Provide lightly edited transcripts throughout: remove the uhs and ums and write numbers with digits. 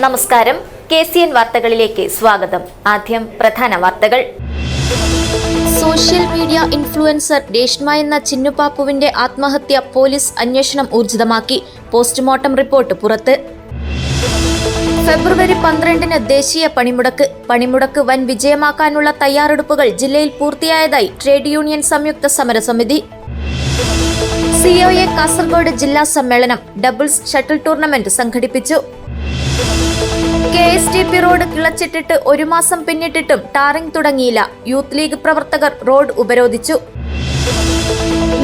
നമസ്കാരം, KCN വാർത്തകളിലേക്ക് സ്വാഗതം. ആദ്യം പ്രധാന വാർത്തകൾ. സോഷ്യൽ മീഡിയ ഇൻഫ്ലുവൻസർ രേഷ്മ എന്ന ചിന്നുപാപ്പുവിന്റെ ആത്മഹത്യ പോലീസ് അന്വേഷണം ഊർജിതമാക്കി. പോസ്റ്റ്മോർട്ടം റിപ്പോർട്ട് പുറത്ത്. ഫെബ്രുവരി 12 ദേശീയ പണിമുടക്ക് വൻ വിജയമാക്കാനുള്ള തയ്യാറെടുപ്പുകൾ ജില്ലയിൽ പൂർത്തിയായതായി ട്രേഡ് യൂണിയൻ സംയുക്ത സമരസമിതി. COA കാസർഗോഡ് ജില്ലാ സമ്മേളനം ഡബിൾസ് ഷട്ടിൽ ടൂർണമെന്റ് സംഘടിപ്പിച്ചു. KSTP റോഡ് കിളച്ചിട്ടിട്ട് 1 മാസം പിന്നിട്ടിട്ടും ടാറിംഗ് തുടങ്ങിയില്ല. യൂത്ത് ലീഗ് പ്രവർത്തകർ റോഡ് ഉപരോധിച്ചു.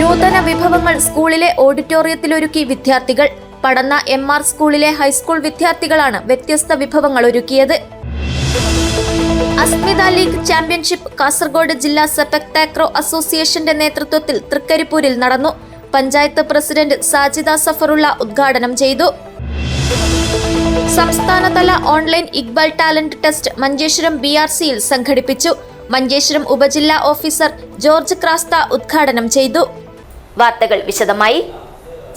നൂതന വിഭവങ്ങൾ സ്കൂളിലെ ഓഡിറ്റോറിയത്തിലൊരുക്കി വിദ്യാർത്ഥികൾ. പടന്ന MR സ്കൂളിലെ ഹൈസ്കൂൾ വിദ്യാർത്ഥികളാണ് വ്യത്യസ്ത വിഭവങ്ങൾ ഒരുക്കിയത്. അസ്മിത ലീഗ് ചാമ്പ്യൻഷിപ്പ് കാസർഗോഡ് ജില്ലാ സെപക് താക്രോ അസോസിയേഷന്റെ നേതൃത്വത്തിൽ തൃക്കരിപ്പൂരിൽ നടന്നു. പഞ്ചായത്ത് പ്രസിഡന്റ് സാജിദ സഫറുള്ള ഉദ്ഘാടനം ചെയ്തു. സംസ്ഥാനതല online Iqbal talent test Manjeshwaram BRCയിൽ സംഘടിപ്പിച്ചു. മഞ്ചേശ്വരം ഉപജില്ലാ ഓഫീസർ ജോർജ് ക്രാസ്ത ഉദ്ഘാടനം ചെയ്തു. വാർത്തകൾ വിശദമായി.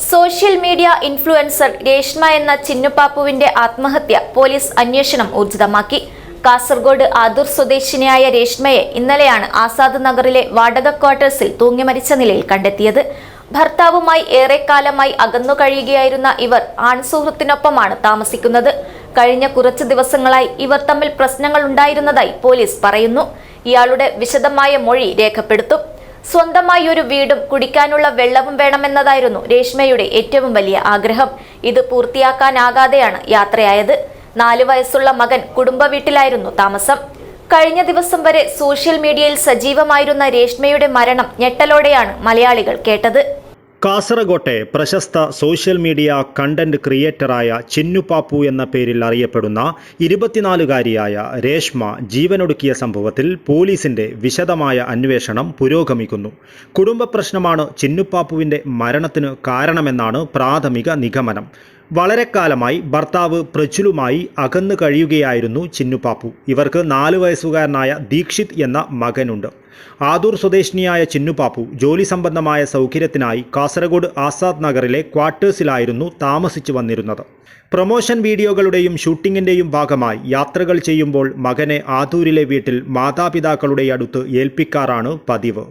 സോഷ്യൽ മീഡിയ ഇൻഫ്ലുവൻസർ രേഷ്മ എന്ന ചിന്നുപാപ്പുവിന്റെ ആത്മഹത്യ പോലീസ് അന്വേഷണം ഊർജിതമാക്കി. കാസർഗോഡ് ആദൂർ സ്വദേശിനിയായ രേഷ്മയെ ഇന്നലെയാണ് ആസാദ് നഗറിലെ വാടക ക്വാർട്ടേഴ്സിൽ തൂങ്ങി മരിച്ച നിലയിൽ കണ്ടെത്തിയത്. ഭർത്താവുമായി ഏറെക്കാലമായി അകന്നു കഴിയുകയായിരുന്ന ഇവർ ആൺസുഹൃത്തിനൊപ്പമാണ് താമസിക്കുന്നത്. കഴിഞ്ഞ കുറച്ച് ദിവസങ്ങളായി ഇവർ തമ്മിൽ പ്രശ്നങ്ങൾ ഉണ്ടായിരുന്നതായി പോലീസ് പറയുന്നു. ഇയാളുടെ വിശദമായ മൊഴി രേഖപ്പെടുത്തും. സ്വന്തമായി ഒരു വീടും കുടിക്കാനുള്ള വെള്ളവും വേണമെന്നതായിരുന്നു രേഷ്മയുടെ ഏറ്റവും വലിയ ആഗ്രഹം. ഇത് പൂർത്തിയാക്കാനാകാതെയാണ് യാത്രയായത്. 4 വയസ്സുള്ള മകൻ കുടുംബ വീട്ടിലായിരുന്നു താമസം. കഴിഞ്ഞ ദിവസം വരെ സോഷ്യൽ മീഡിയയിൽ സജീവമായിരുന്ന രേഷ്മയുടെ മരണം ഞെട്ടലോടെയാണ് മലയാളികൾ കേട്ടത്. കാസർഗോട്ടെ പ്രശസ്ത സോഷ്യൽ മീഡിയ കണ്ടന്റ് ക്രിയേറ്ററായ ചിന്നുപാപ്പു എന്ന പേരിൽ അറിയപ്പെടുന്ന 24-കാരിയായ രേഷ്മ ജീവനൊടുക്കിയ സംഭവത്തിൽ പോലീസിന്റെ വിശദമായ അന്വേഷണം പുരോഗമിക്കുന്നു. കുടുംബ പ്രശ്നമാണ് ചിന്നുപാപ്പുവിന്റെ മരണത്തിന് കാരണമെന്നാണ് പ്രാഥമിക നിഗമനം. വളരെക്കാലമായി ഭർത്താവ് പ്രജുലുമായി അകന്നു കഴിയുകയായിരുന്നു ചിന്നുപാപ്പു. ഇവർക്ക് 4 വയസ്സുകാരനായ ദീക്ഷിത് എന്ന മകനുണ്ട്. ആദൂർ സ്വദേശിനിയായ ചിന്നുപാപ്പു ജോലി സംബന്ധമായ സൗകര്യത്തിനായി കാസർഗോഡ് ആസാദ് നഗറിലെ ക്വാർട്ടേഴ്സിലായിരുന്നു താമസിച്ചു വന്നിരുന്നത്. പ്രൊമോഷൻ വീഡിയോകളുടെയും ഷൂട്ടിങ്ങിൻ്റെയും ഭാഗമായി യാത്രകൾ ചെയ്യുമ്പോൾ മകനെ ആദൂരിലെ വീട്ടിൽ മാതാപിതാക്കളുടെ അടുത്ത് ഏൽപ്പിക്കാറാണ് പതിവ്.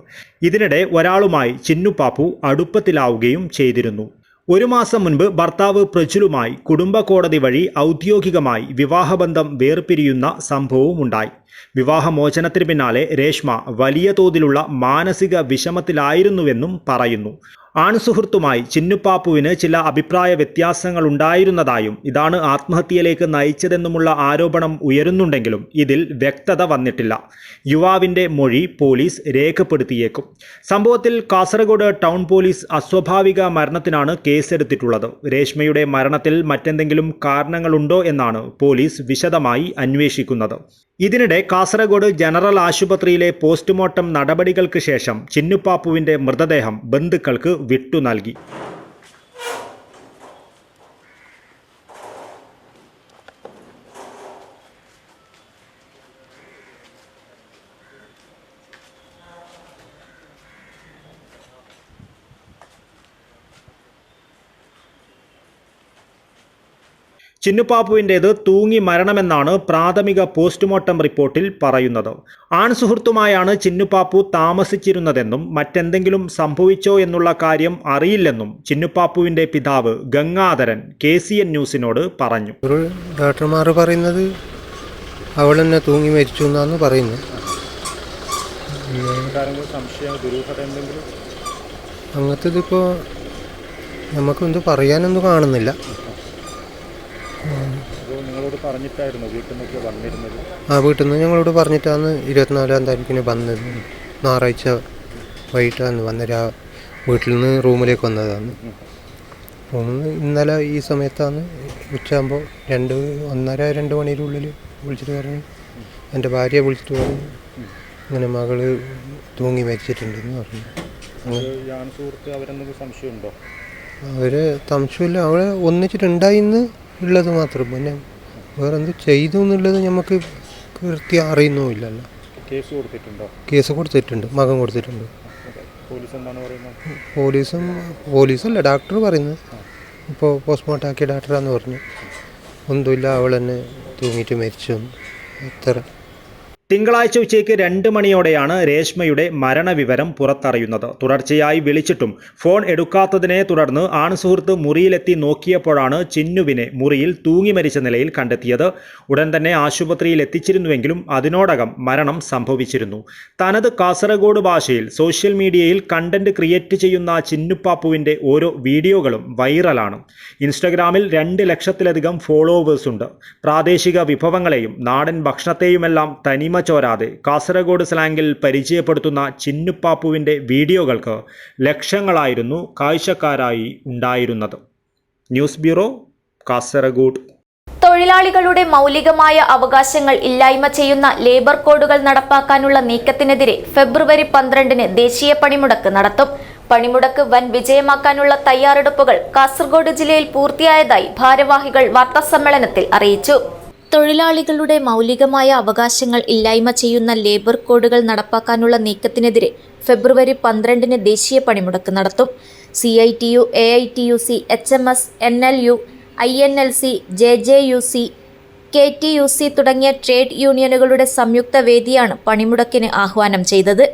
ഇതിനിടെ ഒരാളുമായി ചിന്നുപാപ്പു അടുപ്പത്തിലാവുകയും ചെയ്തിരുന്നു. 1 മാസം മുൻപ് ഭർത്താവ് പ്രജുലുമായി കുടുംബ കോടതി വഴി ഔദ്യോഗികമായി വിവാഹബന്ധം വേർപിരിയുന്ന സംഭവവുമുണ്ടായി. വിവാഹമോചനത്തിന് പിന്നാലെ രേഷ്മ വലിയ തോതിലുള്ള മാനസിക വിഷമത്തിലായിരുന്നുവെന്നും പറയുന്നു. ആൺസുഹൃത്തുമായി ചിന്നുപാപ്പുവിന് ചില അഭിപ്രായ വ്യത്യാസങ്ങൾ ഉണ്ടായിരുന്നതായും ഇതാണ് ആത്മഹത്യയിലേക്ക് നയിച്ചതെന്നുമുള്ള ആരോപണം ഉയരുന്നുണ്ടെങ്കിലും ഇതിൽ വ്യക്തത വന്നിട്ടില്ല. യുവാവിൻ്റെ മൊഴി പോലീസ് രേഖപ്പെടുത്തിയേക്കും. സംഭവത്തിൽ കാസർഗോഡ് ടൗൺ പോലീസ് അസ്വാഭാവിക മരണത്തിനാണ് കേസെടുത്തിട്ടുള്ളത്. രേഷ്മയുടെ മരണത്തിൽ മറ്റെന്തെങ്കിലും കാരണങ്ങളുണ്ടോ എന്നാണ് പോലീസ് വിശദമായി അന്വേഷിക്കുന്നത്. ഇതിനിടെ കാസർഗോഡ് ജനറൽ ആശുപത്രിയിലെ പോസ്റ്റ്മോർട്ടം നടപടികൾക്ക് ശേഷം ചിന്നുപാപ്പുവിൻ്റെ മൃതദേഹം ബന്ധുക്കൾക്ക് വിട്ടു നൽകി. ചിന്നുപാപ്പുവിൻ്റേത് തൂങ്ങി മരണമെന്നാണ് പ്രാഥമിക പോസ്റ്റ്മോർട്ടം റിപ്പോർട്ടിൽ പറയുന്നത്. ആൺസുഹൃത്തുമായാണ് ചിന്നുപാപ്പു താമസിച്ചിരുന്നതെന്നും മറ്റെന്തെങ്കിലും സംഭവിച്ചോ എന്നുള്ള കാര്യം അറിയില്ലെന്നും ചിന്നുപാപ്പുവിൻ്റെ പിതാവ് ഗംഗാധരൻ KCN ന്യൂസിനോട് പറഞ്ഞു. ഡോക്ടർമാർ പറയുന്നത് അവൾ തന്നെ തൂങ്ങി മരിച്ചു എന്നാണ് പറയുന്നത്. അങ്ങനത്തേതിപ്പോൾ നമുക്കൊന്നും പറയാനൊന്നും കാണുന്നില്ല. വീട്ടിൽ നിന്ന് ഞങ്ങളോട് പറഞ്ഞിട്ടാണ് 24-ാം താരീഖിന് വന്നത്. ഞായറാഴ്ച വൈകിട്ടാണ് വീട്ടിൽ നിന്ന് റൂമിലേക്ക് വന്നതാണ്. ഇന്നലെ ഈ സമയത്താണ് ഉച്ചയാകുമ്പോൾ 1:30-2 മണിയുടെ വിളിച്ചിട്ട് പറഞ്ഞു, എൻ്റെ ഭാര്യയെ വിളിച്ചിട്ട് പറഞ്ഞു ഇങ്ങനെ മകള് തൂങ്ങി മരിച്ചിട്ടുണ്ടെന്ന് പറഞ്ഞു. അവര് സംശയമില്ല, അവളെ ഒന്നിച്ചിട്ടുണ്ടായിന്ന് ഉള്ളത് മാത്രം. പിന്നെ വേറെന്ത് ചെയ്തു എന്നുള്ളത് നമുക്ക് കൃത്യം അറിയുന്നുമില്ലല്ലോ. കേസ് കൊടുത്തിട്ടുണ്ട്, മകൻ കൊടുത്തിട്ടുണ്ട്. പോലീസല്ല ഡോക്ടർ പറയുന്നത്. ഇപ്പോൾ പോസ്റ്റ്മോർട്ടം ആക്കിയ ഡോക്ടറാന്ന് പറഞ്ഞു. ഒന്നുമില്ല, അവൾ തന്നെ തൂങ്ങിയിട്ട് മരിച്ചു. അത്ര. തിങ്കളാഴ്ച ഉച്ചയ്ക്ക് 2 മണിയോടെയാണ് രേഷ്മയുടെ മരണവിവരം പുറത്തറിയുന്നത്. തുടർച്ചയായി വിളിച്ചിട്ടും ഫോൺ എടുക്കാത്തതിനെ തുടർന്ന് ആൺസുഹൃത്ത് മുറിയിലെത്തി നോക്കിയപ്പോഴാണ് ചിന്നുവിനെ മുറിയിൽ തൂങ്ങി മരിച്ച നിലയിൽ കണ്ടെത്തിയത്. ഉടൻ തന്നെ ആശുപത്രിയിൽ എത്തിച്ചിരുന്നുവെങ്കിലും അതിനോടകം മരണം സംഭവിച്ചിരുന്നു. തനത് കാസർഗോഡ് ഭാഷയിൽ സോഷ്യൽ മീഡിയയിൽ കണ്ടന്റ് ക്രിയേറ്റ് ചെയ്യുന്ന ചിന്നുപ്പാപ്പുവിൻ്റെ ഓരോ വീഡിയോകളും വൈറലാണ്. ഇൻസ്റ്റഗ്രാമിൽ 2 ലക്ഷത്തിലധികം ഫോളോവേഴ്സുണ്ട്. പ്രാദേശിക വിഭവങ്ങളെയും നാടൻ ഭക്ഷണത്തെയുമെല്ലാം തനിമ ചോരാതെ കാസർഗോഡ് സ്ലാങ്ങിൽ പരിചയപ്പെടുത്തുന്ന ചിന്നുപ്പാപ്പുവിൻ്റെ വീഡിയോകൾക്ക് ലക്ഷങ്ങളായിരുന്നു കാഴ്ചക്കാരായി ഉണ്ടായിരുന്നത്. News bureau, Kasaragod. തൊഴിലാളികളുടെ മൗലികമായ അവകാശങ്ങൾ ഇല്ലായ്മ ചെയ്യുന്ന ലേബർ കോഡുകൾ നടപ്പാക്കാനുള്ള നീക്കത്തിനെതിരെ ഫെബ്രുവരി 12-ന് ദേശീയ പണിമുടക്ക് നടത്തും. പണിമുടക്ക് വൻ വിജയമാക്കാനുള്ള തയ്യാറെടുപ്പുകൾ കാസർഗോഡ് ജില്ലയിൽ പൂർത്തിയായതായി ഭാരവാഹികൾ വാർത്താസമ്മേളനത്തിൽ അറിയിച്ചു. തൊഴിലാളികളുടെ മൗലികമായ അവകാശങ്ങൾ ഇല്ലായ്മ ചെയ്യുന്ന ലേബർ കോഡുകൾ നടപ്പാക്കാനുള്ള നീക്കത്തിനെതിരെ ഫെബ്രുവരി 12-ന് ദേശീയ പണിമുടക്ക് നടത്തും. CITU, AITUC, HMS, NLU, INLC, JJUC, KTUC തുടങ്ങിയ ട്രേഡ് യൂണിയനുകളുടെ സംയുക്ത വേദിയാണ് പണിമുടക്കിന് ആഹ്വാനം ചെയ്തത്.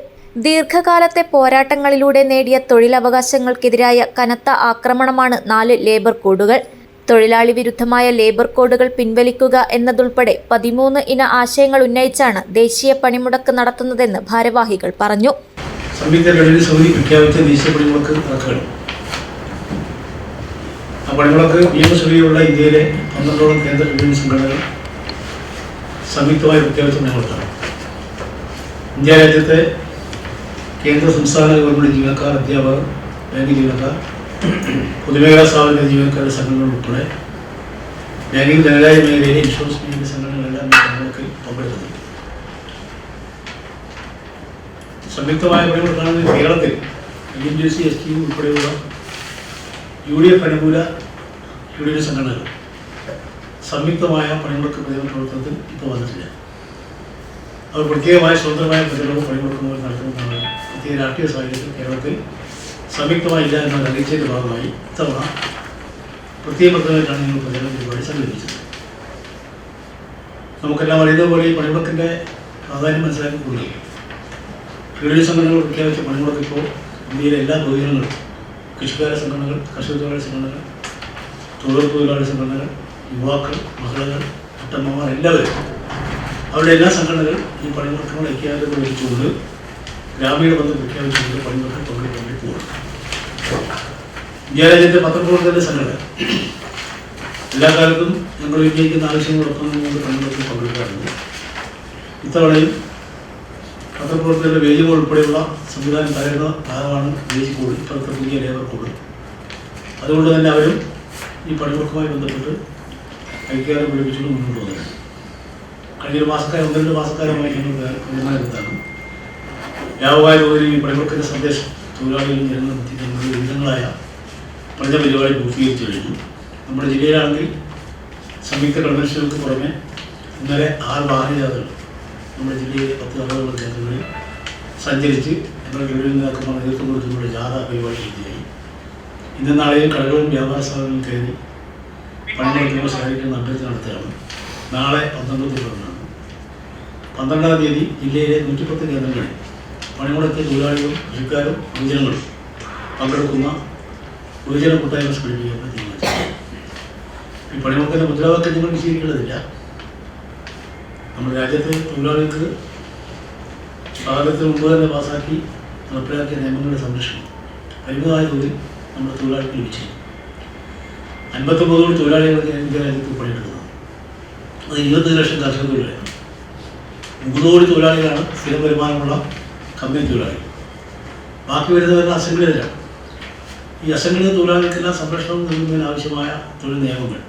ദീർഘകാലത്തെ പോരാട്ടങ്ങളിലൂടെ നേടിയ തൊഴിലവകാശങ്ങൾക്കെതിരായ കനത്ത ആക്രമണമാണ് 4 ലേബർ കോഡുകൾ. തൊഴിലാളി വിരുദ്ധമായ ലേബർ കോഡുകൾ പിൻവലിക്കുക എന്നതുൾപ്പെടെ 13 ഇന ആശയങ്ങൾ ഉന്നയിച്ചാണ് ദേശീയ പണിമുടക്ക് നടത്തുന്നതെന്ന് ഭാരവാഹികൾ പറഞ്ഞു. സംയുക്ത തൊഴിലാളി സമിതി പ്രഖ്യാപിച്ച ദേശീയ പണിമുടക്ക് നടക്കുകയാണ്. ആ പണിമുടക്ക് നിയമസഭയിലുള്ള ഇന്ത്യയിലെ 12ഓളം കേന്ദ്ര തൊഴിലാളി സംഘടനകൾ സംയുക്തമായി പ്രഖ്യാപിച്ച പണിമുടക്കാണ്. ഇന്ത്യ രാജ്യത്തെ കേന്ദ്ര സംസ്ഥാന ഗവൺമെൻറ് ജീവനക്കാർ, അധ്യാപകർ, ബാങ്ക് ജീവനക്കാർ, പൊതുമേഖലാ സ്ഥാപന ജീവനക്കാരുടെ സംഘടനകൾ ഉൾപ്പെടെ ബാങ്കിങ്, ധനകാര്യ മേഖലയിലെ ഇൻഷുറൻസ് മേഖല സംഘടനകളെല്ലാം ഈ പണിമുടക്കിൽ പങ്കെടുക്കുന്നത്. സംയുക്തമായ പണിമുടക്കാണ് കേരളത്തിൽ INTUC, STU ഉൾപ്പെടെയുള്ള UDF അനുകൂല യൂണിയൻ സംഘടനകൾ സംയുക്തമായ പണിമുടക്ക് പ്രവർത്തനത്തിൽ ഇപ്പോൾ വന്നിട്ടില്ല. അവർ പ്രത്യേകമായ സ്വതന്ത്രമായ പ്രതിരോധ പണിമുടക്കുകൾ നടത്തുന്നതാണ്. പ്രത്യേക രാഷ്ട്രീയ സാഹചര്യത്തിൽ കേരളത്തിൽ സംയുക്തമായില്ല എന്നത് അറിയിച്ചതിൻ്റെ ഭാഗമായി ഇത്തവണ പ്രത്യേകമായിട്ടാണ് ഞങ്ങൾ പ്രചരണ പരിപാടി സംഘടിപ്പിച്ചത്. നമുക്കെല്ലാം അറിയുന്നതുപോലെ ഈ പണിമുടക്കിൻ്റെ പ്രാധാന്യം മനസ്സിലാക്കി കൂടുതൽ തൊഴിലാളി സംഘടനകൾ പ്രഖ്യാപിച്ച പണിമുടക്ക് ഇപ്പോൾ ഇന്ത്യയിലെ എല്ലാ പൊതുജനങ്ങളും, കൃഷിക്കാര സംഘടനകൾ, കർഷക തൊഴിലാളി സംഘടനകൾ, തൊഴിലുറപ്പ് തൊഴിലാളി സംഘടനകൾ, യുവാക്കൾ, മഹിളകൾ, അട്ടമ്മമാർ എല്ലാവരും അവരുടെ എല്ലാ സംഘടനകൾ ഈ പണിമുടക്കുകൾ ഐക്യദാർഢ്യം വഹിച്ചുകൊണ്ട് ഗ്രാമീണ ബന്ധം പ്രഖ്യാപിച്ചുകൊണ്ട് പണിമുടക്കിൽ പങ്കെടുക്കാൻ വേണ്ടി പോകുന്നു. ഇന്ത്യ രാജ്യത്തെ പത്രപ്രവർത്തകരുടെ സംഘടന എല്ലാ കാലത്തും ഞങ്ങൾ ഉന്നയിക്കുന്ന ആവശ്യങ്ങളൊപ്പം കൊണ്ട് പണിമുടക്കിൽ പങ്കെടുക്കാറുണ്ട്. ഇത്തവണയും പത്രപ്രവർത്തകരുടെ വേദികൾ ഉൾപ്പെടെയുള്ള സംവിധാനം തരുന്ന ഭാഗമാണ് വേദി കോഡ്, ഇപ്പോഴത്തെ പുതിയ ലേബർ കോഡ്. അതുകൊണ്ട് തന്നെ അവരും ഈ പണിമുടക്കുമായി ബന്ധപ്പെട്ട് ഐക്യദാർഢ്യം പ്രകടിപ്പിച്ചുകൊണ്ട് മുന്നോട്ട് വന്നിട്ടുണ്ട്. കഴിഞ്ഞ 1-2 മാസക്കാലമായി ഞങ്ങൾ തീരുമാനമെടുത്താണ് വ്യാപകമായ തോതിൽ ഈ പണിമുടക്കിൻ്റെ സന്ദേശം തൊഴിലാളികളും ജനങ്ങളും എത്തിക്കുന്ന വിവിധങ്ങളായ പഠന പരിപാടി പൂർത്തീകരിച്ചു കഴിഞ്ഞു. നമ്മുടെ ജില്ലയിലാണെങ്കിൽ സംയുക്ത കൺവെൻഷനുകൾക്ക് പുറമെ ഇന്നലെ 6 വാഹനജാഥകൾ നമ്മുടെ ജില്ലയിലെ 10-60 കേന്ദ്രങ്ങളിൽ സഞ്ചരിച്ച് ഞങ്ങളുടെ തൊഴിൽ നേതാക്കന്മാർ നേതൃത്വം കൊടുത്തുള്ള ജാഥ പരിപാടി പൂർത്തിയായി. ഇന്ന് നാളെയും കടകളും വ്യാപാര സ്ഥാപനങ്ങളും കയറി പണിമുടക്കുകൾ സഹായിക്കുന്ന അഭ്യർത്ഥന നടത്തുകയാണ്. നാളെ 12-ാം തീയതി ജില്ലയിലെ 110 കേന്ദ്രങ്ങളിൽ പണിമുടക്കിയ തൊഴിലാളികളും കൃഷിക്കാരും പൊതുജനങ്ങളും പങ്കെടുക്കുന്ന പൊതുജന കൂട്ടായ്മ സംഘടിപ്പിക്കാൻ തീരുമാനിച്ചു. ഈ പണിമുടക്കിൻ്റെ മുദ്രാവാക്യം ഞങ്ങൾ വിശദീകരിക്കേണ്ടതില്ല. നമ്മുടെ രാജ്യത്തെ തൊഴിലാളികൾക്ക് സ്വാതന്ത്ര്യത്തിന് മുമ്പ് തന്നെ പാസാക്കി നടപ്പിലാക്കിയ നിയമങ്ങളുടെ സംരക്ഷണം പരിമിതമായ തോതിൽ നമ്മുടെ തൊഴിലാളികൾക്ക് ലഭിച്ചു. 59 കോടി തൊഴിലാളികൾക്ക് ഇന്ത്യ രാജ്യത്ത് പണിയെടുക്കുന്നത്. അത് 20 ലക്ഷം കർഷക തൊഴിലാളികളാണ്. 30 കോടി തൊഴിലാളികളാണ് സ്ഥിര വരുമാനമുള്ള കമ്പനി തൊഴിലാളികൾ. ബാക്കി വരുന്നവരുടെ അസംഘടിതരാണ്. ഈ അസംഘടിത തൊഴിലാളികൾക്കെല്ലാം സംരക്ഷണം നൽകുന്നതിന് ആവശ്യമായ തൊഴിൽ നിയമങ്ങൾ,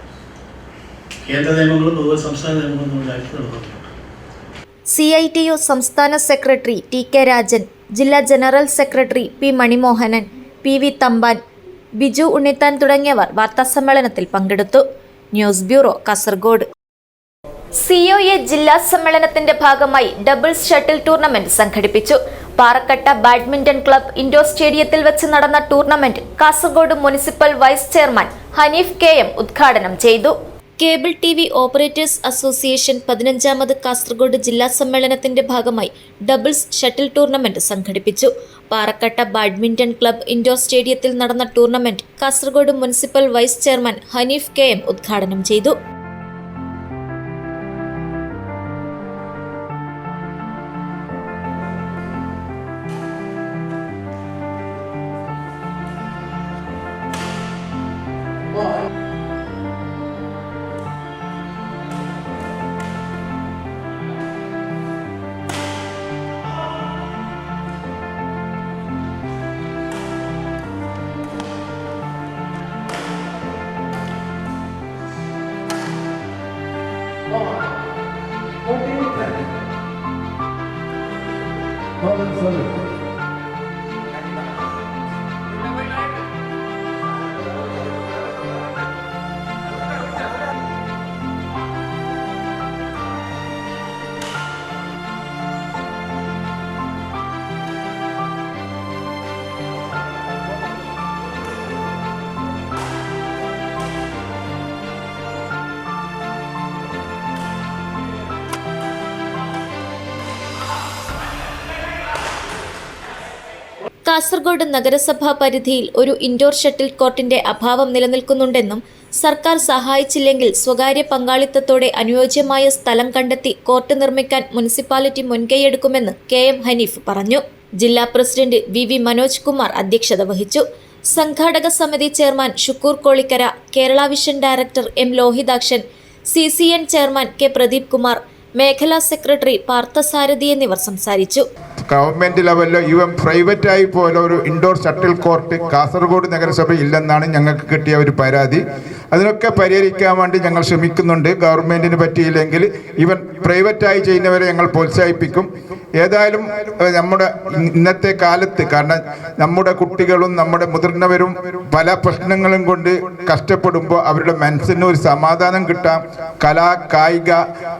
കേന്ദ്ര നിയമങ്ങളും അതുപോലെ സംസ്ഥാന നിയമങ്ങളും നമ്മുടെ രാജ്യത്ത് നടപ്പാക്കുന്നുണ്ട്. CITU സംസ്ഥാന സെക്രട്ടറി TK രാജൻ, ജില്ലാ general secretary P Manimohanan, PV Thampan, Biju Unnithan തുടങ്ങിയവർ വാർത്താസമ്മേളനത്തിൽ പങ്കെടുത്തു. News bureau, Kasaragod. COA ജില്ലാ സമ്മേളനത്തിന്റെ ഭാഗമായി ഡബിൾസ് ഷട്ടിൽ ടൂർണമെന്റ് സംഘടിപ്പിച്ചു. പാറക്കട്ട ബാഡ്മിന്റൺ ക്ലബ് ഇൻഡോർ സ്റ്റേഡിയത്തിൽ വെച്ച് നടന്ന tournament Kasaragod municipal vice chairman Hanif KM ഉദ്ഘാടനം ചെയ്തു. കേബിൾ TV ഓപ്പറേറ്റേഴ്സ് അസോസിയേഷൻ 15ാമത് കാസർഗോഡ് ജില്ലാ സമ്മേളനത്തിന്റെ ഭാഗമായി ഡബിൾസ് ഷട്ടിൽ ടൂർണമെന്റ് സംഘടിപ്പിച്ചു. പാറക്കട്ട ബാഡ്മിന്റൺ ക്ലബ്ബ് ഇൻഡോർ സ്റ്റേഡിയത്തിൽ നടന്ന tournament Kasaragod municipal vice chairman Hanif KM ഉദ്ഘാടനം ചെയ്തു. കാസർഗോഡ് നഗരസഭാ പരിധിയിൽ ഒരു ഇൻഡോർ ഷട്ടിൽ കോർട്ടിന്റെ അഭാവം നിലനിൽക്കുന്നുണ്ടെന്നും സർക്കാർ സഹായിച്ചില്ലെങ്കിൽ സ്വകാര്യ പങ്കാളിത്തത്തോടെ അനുയോജ്യമായ സ്ഥലം കണ്ടെത്തി കോർട്ട് നിർമ്മിക്കാൻ മുനിസിപ്പാലിറ്റി മുൻകൈയെടുക്കുമെന്ന് KM ഹനീഫ് പറഞ്ഞു. ജില്ലാ പ്രസിഡന്റ് VV മനോജ് കുമാർ അധ്യക്ഷത വഹിച്ചു. സംഘാടക സമിതി chairman Shukoor Kolikkara, Kerala vision director M Lohithakshan, CCN chairman K Pradeep Kumar, മേഖലാ സെക്രട്ടറി പാർത്ഥസാരഥി എന്നിവർ സംസാരിച്ചു. ഗവൺമെന്റ് ലെവലിലോ ഈവൻ പ്രൈവറ്റായി പോലെ ഒരു ഇൻഡോർ ഷട്ടിൽ കോർട്ട് കാസർഗോഡ് നഗരസഭ ഇല്ലെന്നാണ് ഞങ്ങൾക്ക് കിട്ടിയ ഒരു പരാതി. അതിനൊക്കെ പരിഹരിക്കാൻ വേണ്ടി ഞങ്ങൾ ശ്രമിക്കുന്നുണ്ട്. ഗവൺമെന്റിന് പറ്റിയില്ലെങ്കിൽ ഈവൻ പ്രൈവറ്റായി ചെയ്യുന്നവരെ ഞങ്ങൾ പ്രോത്സാഹിപ്പിക്കും. ഏതായാലും നമ്മുടെ ഇന്നത്തെ കാലത്ത്, കാരണം നമ്മുടെ കുട്ടികളും നമ്മുടെ മുതിർന്നവരും പല പ്രശ്നങ്ങളും കൊണ്ട് കഷ്ടപ്പെടുമ്പോൾ അവരുടെ മനസ്സിന് ഒരു സമാധാനം കിട്ടാൻ കലാ കായിക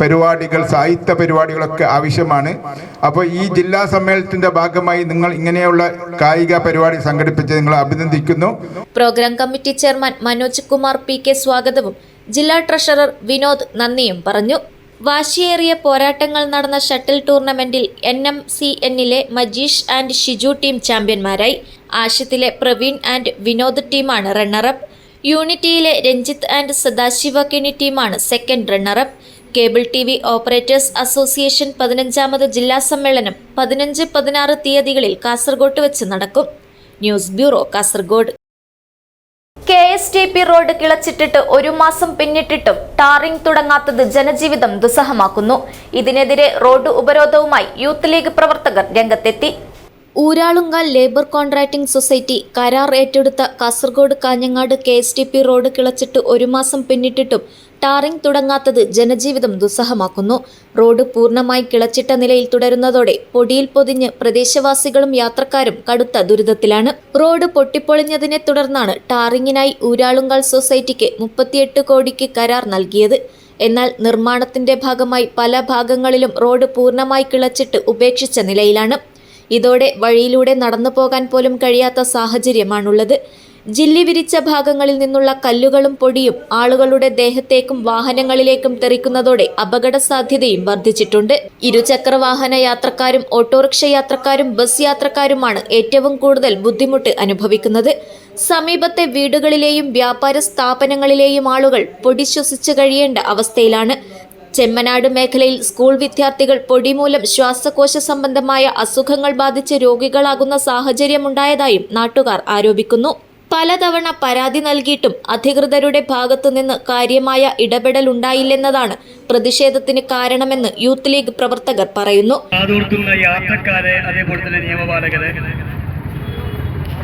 പരിപാടികൾ, സാഹിത്യ പരിപാടികളൊക്കെ ആവശ്യമാണ്. അപ്പോൾ ഈ ജില്ലാ സമ്മേളനത്തിന്റെ ഭാഗമായി നിങ്ങൾ ഇങ്ങനെയുള്ള കായിക പരിപാടി സംഘടിപ്പിച്ച് നിങ്ങളെ അഭിനന്ദിക്കുന്നു. Program committee chairman Manoj Kumar PK സ്വാഗതവും ജില്ലാ ട്രഷറർ വിനോദ് നന്ദിയും പറഞ്ഞു. വാശിയേറിയ പോരാട്ടങ്ങൾ നടന്ന ഷട്ടിൽ ടൂർണമെന്റിൽ NMCNലെ മജീഷ് ആൻഡ് ഷിജു ടീം ചാമ്പ്യന്മാരായി. ആഷിത്തിലെ പ്രവീൺ ആൻഡ് വിനോദ് ടീമാണ് റണ്ണറപ്പ്. യൂണിറ്റിയിലെ രഞ്ജിത്ത് ആൻഡ് സദാശിവ കെണി ടീമാണ് second runner up. Cable TV operators association 15ാമത് ജില്ലാ സമ്മേളനം 15, 16 തീയതികളിൽ കാസർഗോട്ട് വെച്ച് നടക്കും. News bureau, Kasaragod. KSTP road കിളച്ചിട്ടിട്ട് 1 മാസം പിന്നിട്ടിട്ടും ടാറിംഗ് തുടങ്ങാത്തത് ജനജീവിതം ദുസ്സഹമാക്കുന്നു. ഇതിനെതിരെ റോഡ് ഉപരോധവുമായി യൂത്ത് ലീഗ് പ്രവർത്തകർ രംഗത്തെത്തി. ഊരാളുങ്കാൽ ലേബർ കോൺട്രാക്ടിംഗ് സൊസൈറ്റി കരാർ ഏറ്റെടുത്ത കാസർഗോഡ് കാഞ്ഞങ്ങാട് KSTP റോഡ് കിളച്ചിട്ട് 1 മാസം പിന്നിട്ടിട്ടും ടാറിംഗ് തുടങ്ങാത്തത് ജനജീവിതം ദുസ്സഹമാക്കുന്നു. റോഡ് പൂർണ്ണമായി കിളച്ചിട്ട നിലയിൽ തുടരുന്നതോടെ പൊടിയിൽ പൊതിഞ്ഞ് പ്രദേശവാസികളും യാത്രക്കാരും കടുത്ത ദുരിതത്തിലാണ്. റോഡ് പൊട്ടിപ്പൊളിഞ്ഞതിനെ തുടർന്നാണ് ടാറിങ്ങിനായി ഊരാളുങ്കാൽ സൊസൈറ്റിക്ക് 38 കോടിക്ക് കരാർ നൽകിയത്. എന്നാൽ നിർമ്മാണത്തിന്റെ ഭാഗമായി പല ഭാഗങ്ങളിലും റോഡ് പൂർണ്ണമായി കിളച്ചിട്ട് ഉപേക്ഷിച്ച നിലയിലാണ്. ഇതോടെ വഴിയിലൂടെ നടന്നു പോകാൻ പോലും കഴിയാത്ത സാഹചര്യമാണുള്ളത്. ജില്ലി വിരിച്ച ഭാഗങ്ങളിൽ നിന്നുള്ള കല്ലുകളും പൊടിയും ആളുകളുടെ ദേഹത്തേക്കും വാഹനങ്ങളിലേക്കും തെറിക്കുന്നതോടെ അപകട സാധ്യതയും വർദ്ധിച്ചിട്ടുണ്ട്. ഇരുചക്ര വാഹന യാത്രക്കാരും ഓട്ടോറിക്ഷ യാത്രക്കാരും ബസ് യാത്രക്കാരുമാണ് ഏറ്റവും കൂടുതൽ ബുദ്ധിമുട്ട് അനുഭവിക്കുന്നത്. സമീപത്തെ വീടുകളിലെയും വ്യാപാര സ്ഥാപനങ്ങളിലെയും ആളുകൾ പൊടി ശ്വസിച്ചു കഴിയേണ്ട അവസ്ഥയിലാണ്. ചെമ്മനാട് മേഖലയിൽ സ്കൂൾ വിദ്യാർത്ഥികൾ പൊടി മൂലം ശ്വാസകോശ സംബന്ധമായ അസുഖങ്ങൾ ബാധിച്ച് രോഗികളാകുന്ന സാഹചര്യമുണ്ടായതായും നാട്ടുകാർ ആരോപിക്കുന്നു. പലതവണ പരാതി നൽകിയിട്ടും അധികൃതരുടെ ഭാഗത്തുനിന്ന് കാര്യമായ ഇടപെടലുണ്ടായില്ലെന്നതാണ് പ്രതിഷേധത്തിന് കാരണമെന്ന് യൂത്ത് ലീഗ് പ്രവർത്തകർ പറയുന്നു. യാത്രക്കാരെ, അതേപോലെ തന്നെ നിയമപാലകരെ,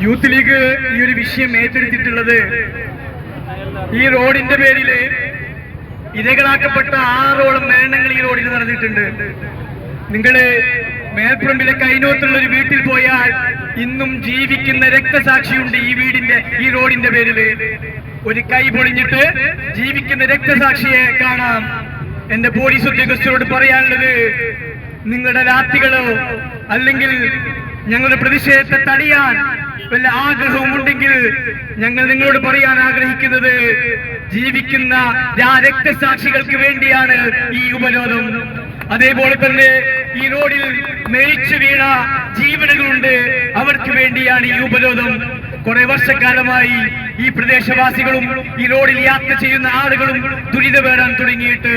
യൂത്ത് ലീഗ് ഈ ഒരു വിഷയം ഏറ്റെടുത്തിട്ടുള്ളത് ഈ റോഡിന്റെ പേരിൽ ഇരകളാക്കപ്പെട്ട 6ഓളം മരണങ്ങൾ ഈ റോഡിൽ നടന്നിട്ടുണ്ട്. നിങ്ങള് മേൽപ്പുറമ്പിലെ കൈനോത്തുള്ള ഒരു വീട്ടിൽ പോയാൽ ഇന്നും ജീവിക്കുന്ന രക്തസാക്ഷിയുണ്ട്. ഈ റോഡിന്റെ പേരില് ഒരു കൈ പൊളിഞ്ഞിട്ട് ജീവിക്കുന്ന രക്തസാക്ഷിയെ കാണാം. എന്റെ പോലീസ് ഉദ്യോഗസ്ഥരോട് പറയാനുള്ളത്, നിങ്ങളുടെ ലാത്തികളോ അല്ലെങ്കിൽ ഞങ്ങളുടെ പ്രതിഷേധത്തെ തടയാൻ വല്ല ആഗ്രഹവും ഉണ്ടെങ്കിൽ ഞങ്ങൾ നിങ്ങളോട് പറയാൻ ആഗ്രഹിക്കുന്നത്, ജീവിക്കുന്ന രക്തസാക്ഷികൾക്ക് വേണ്ടിയാണ് ഈ ഉപരോധം. അതേപോലെ തന്നെ ഈ റോഡിൽ മരിച്ചു വീണ ജീവനുകളുണ്ട്, അവർക്ക് വേണ്ടിയാണ് ഈ ഉപരോധം. കുറെ വർഷക്കാലമായി ഈ പ്രദേശവാസികളും ഈ റോഡിൽ യാത്ര ചെയ്യുന്ന ആളുകളും ദുരിതം വേടാൻ തുടങ്ങിയിട്ട്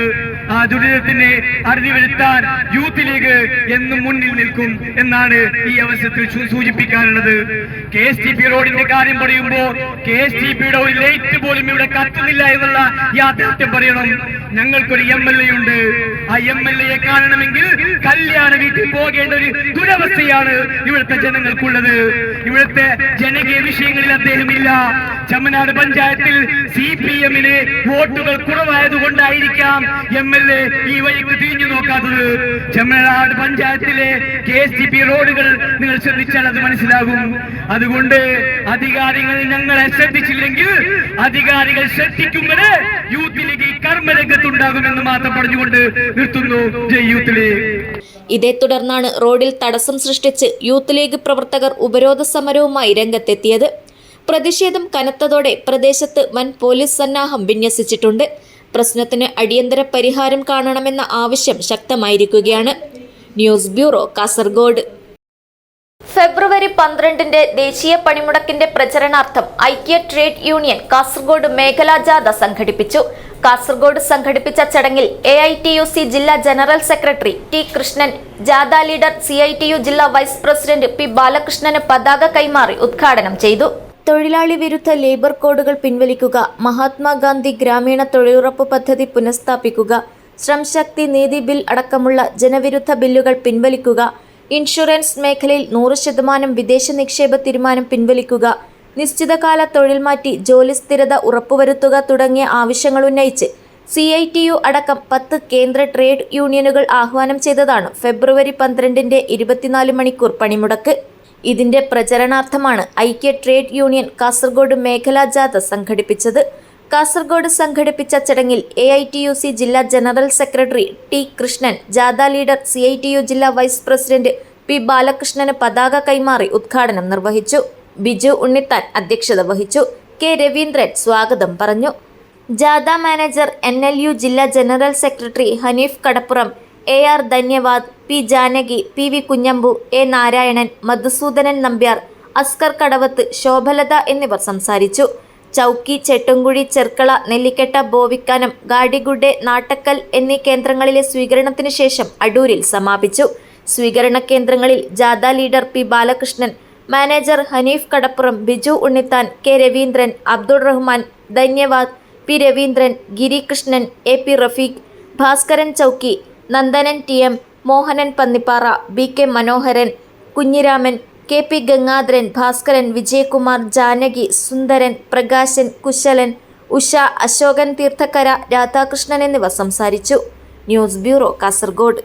ആ ദുരിതത്തിന് അറുതി വരുത്താൻ യൂത്ത് ലീഗ് എന്നും മുന്നിൽ നിൽക്കും എന്നാണ് ഈ അവസരത്തിൽ സൂചിപ്പിക്കാനുള്ളത്. KSTP റോഡിന്റെ കാര്യം പറയുമ്പോൾ KSTPയുടെ ഒരു ലൈറ്റ് പോലും ഇവിടെ കത്തുന്നില്ല എന്നുള്ള യാഥാർത്ഥ്യം പറയണം. ഞങ്ങൾക്കൊരു MLA ഉണ്ട്. ആ MLA കാണണമെങ്കിൽ കല്യാണ വീട്ടിൽ പോകേണ്ട ഒരു ദുരവസ്ഥയാണ് ഇവിടുത്തെ ജനങ്ങൾക്കുള്ളത്. ഇവിടുത്തെ ജനകീയ വിഷയങ്ങളിൽ അദ്ദേഹമില്ല. ചമ്മനാട് പഞ്ചായത്തിൽ CPM-ന് വോട്ടുകൾ കുറവായതുകൊണ്ടായിരിക്കാം MLA ഈ വഴിക്ക് തിരിഞ്ഞു നോക്കാത്തത്. ചമ്മനാട് പഞ്ചായത്തിലെ KSTP റോഡുകൾ നിങ്ങൾ ശ്രദ്ധിച്ചാൽ അത് മനസ്സിലാകും. അതുകൊണ്ട് അധികാരികൾ ഞങ്ങളെ ശ്രദ്ധിച്ചില്ലെങ്കിൽ അധികാരികൾ ശ്രദ്ധിക്കുമ്പോൾ യൂത്ത് ലീഗ് കർമ്മരംഗത്തുണ്ടാകുമെന്ന് മാത്രം പറഞ്ഞുകൊണ്ട് നിർത്തുന്നു. ജയ് യൂത്ത് ലീഗ്. ഇതേ തുടർന്നാണ് റോഡിൽ തടസ്സം സൃഷ്ടിച്ച് യൂത്ത് ലീഗ് പ്രവർത്തകർ ഉപരോധ സമരവുമായി രംഗത്തെത്തിയത്. പ്രതിഷേധം കനത്തതോടെ പ്രദേശത്ത് വൻ പോലീസ് സന്നാഹം വിന്യസിച്ചിട്ടുണ്ട്. പ്രശ്നത്തിന് അടിയന്തര പരിഹാരം കാണണമെന്ന ആവശ്യം ശക്തമായിരിക്കുകയാണ്. News bureau, Kasaragod. ഫെബ്രുവരി 12 ദേശീയ പണിമുടക്കിന്റെ പ്രചരണാർത്ഥം ഐക്യ ട്രേഡ് യൂണിയൻ കാസർഗോഡ് മേഖലാ ജാഥ സംഘടിപ്പിച്ചു. കാസർഗോഡ് സംഘടിപ്പിച്ച ചടങ്ങിൽ AITUC ജില്ലാ ജനറൽ സെക്രട്ടറി T കൃഷ്ണൻ, ജാഥ ലീഡർ CITU ജില്ലാ വൈസ് പ്രസിഡന്റ് P ബാലകൃഷ്ണന് പതാക കൈമാറി ഉദ്ഘാടനം ചെയ്തു. തൊഴിലാളി വിരുദ്ധ ലേബർ കോഡുകൾ പിൻവലിക്കുക, മഹാത്മാഗാന്ധി ഗ്രാമീണ തൊഴിലുറപ്പ് പദ്ധതി പുനഃസ്ഥാപിക്കുക, ശ്രംശക്തി നീതി ബിൽ അടക്കമുള്ള ജനവിരുദ്ധ ബില്ലുകൾ പിൻവലിക്കുക, ഇൻഷുറൻസ് മേഖലയിൽ 100% വിദേശ നിക്ഷേപ തീരുമാനം പിൻവലിക്കുക, നിശ്ചിതകാല തൊഴിൽ മാറ്റി ജോലി സ്ഥിരത ഉറപ്പുവരുത്തുക തുടങ്ങിയ ആവശ്യങ്ങൾ ഉന്നയിച്ച് CITU അടക്കം 10 കേന്ദ്ര ട്രേഡ് യൂണിയനുകൾ ആഹ്വാനം ചെയ്തതാണ് ഫെബ്രുവരി 12 24 മണിക്കൂർ പണിമുടക്ക്. ഇതിന്റെ പ്രചരണാർത്ഥമാണ് ഐക്യ ട്രേഡ് യൂണിയൻ കാസർഗോഡ് മേഖലാ ജാഥ സംഘടിപ്പിച്ചത്. കാസർഗോഡ് സംഘടിപ്പിച്ച ചടങ്ങിൽ AITUC ജില്ലാ ജനറൽ സെക്രട്ടറി T കൃഷ്ണൻ, ജാഥ ലീഡർ CITU ജില്ലാ വൈസ് പ്രസിഡന്റ് P ബാലകൃഷ്ണന് പതാക കൈമാറി ഉദ്ഘാടനം നിർവഹിച്ചു. ബിജു ഉണ്ണിത്താൻ അധ്യക്ഷത വഹിച്ചു. K രവീന്ദ്രൻ സ്വാഗതം പറഞ്ഞു. ജാഥ മാനേജർ NLU ജില്ലാ general secretary Hanif Kadappuram, AR Dhanyavad, P Janaki, PV Kunhambu, A Narayanan, Madhusoodanan Nambiar, Askar Kadavath, Shobhalatha എന്നിവർ സംസാരിച്ചു. ചൗക്കി, ചെട്ടുംകുഴി, ചെർക്കള, നെല്ലിക്കെട്ട, ബോവിക്കാനം, ഗാഡിഗുഡെ, നാട്ടക്കൽ എന്നീ കേന്ദ്രങ്ങളിലെ സ്വീകരണത്തിന് ശേഷം അടൂരിൽ സമാപിച്ചു. സ്വീകരണ കേന്ദ്രങ്ങളിൽ ജാഥ leader P Balakrishnan, manager Hanif Kadappuram, Biju Unnithan, K Raveendran, Abdul Rahman, Dhanyavad, P Raveendran, Girikrishnan, AP Rafeeq, Bhaskaran Chowki, Nandanan TM, Mohanan Pannippara, BK Manoharan, Kunhiraman, KP Gangadharan, Bhaskaran, Vijayakumar, Janaki, Sundaran, Prakashan, Kushalan, Usha, Ashokan Theerthakkara, Radhakrishnan എന്നിവർ സംസാരിച്ചു. News bureau, Kasaragod.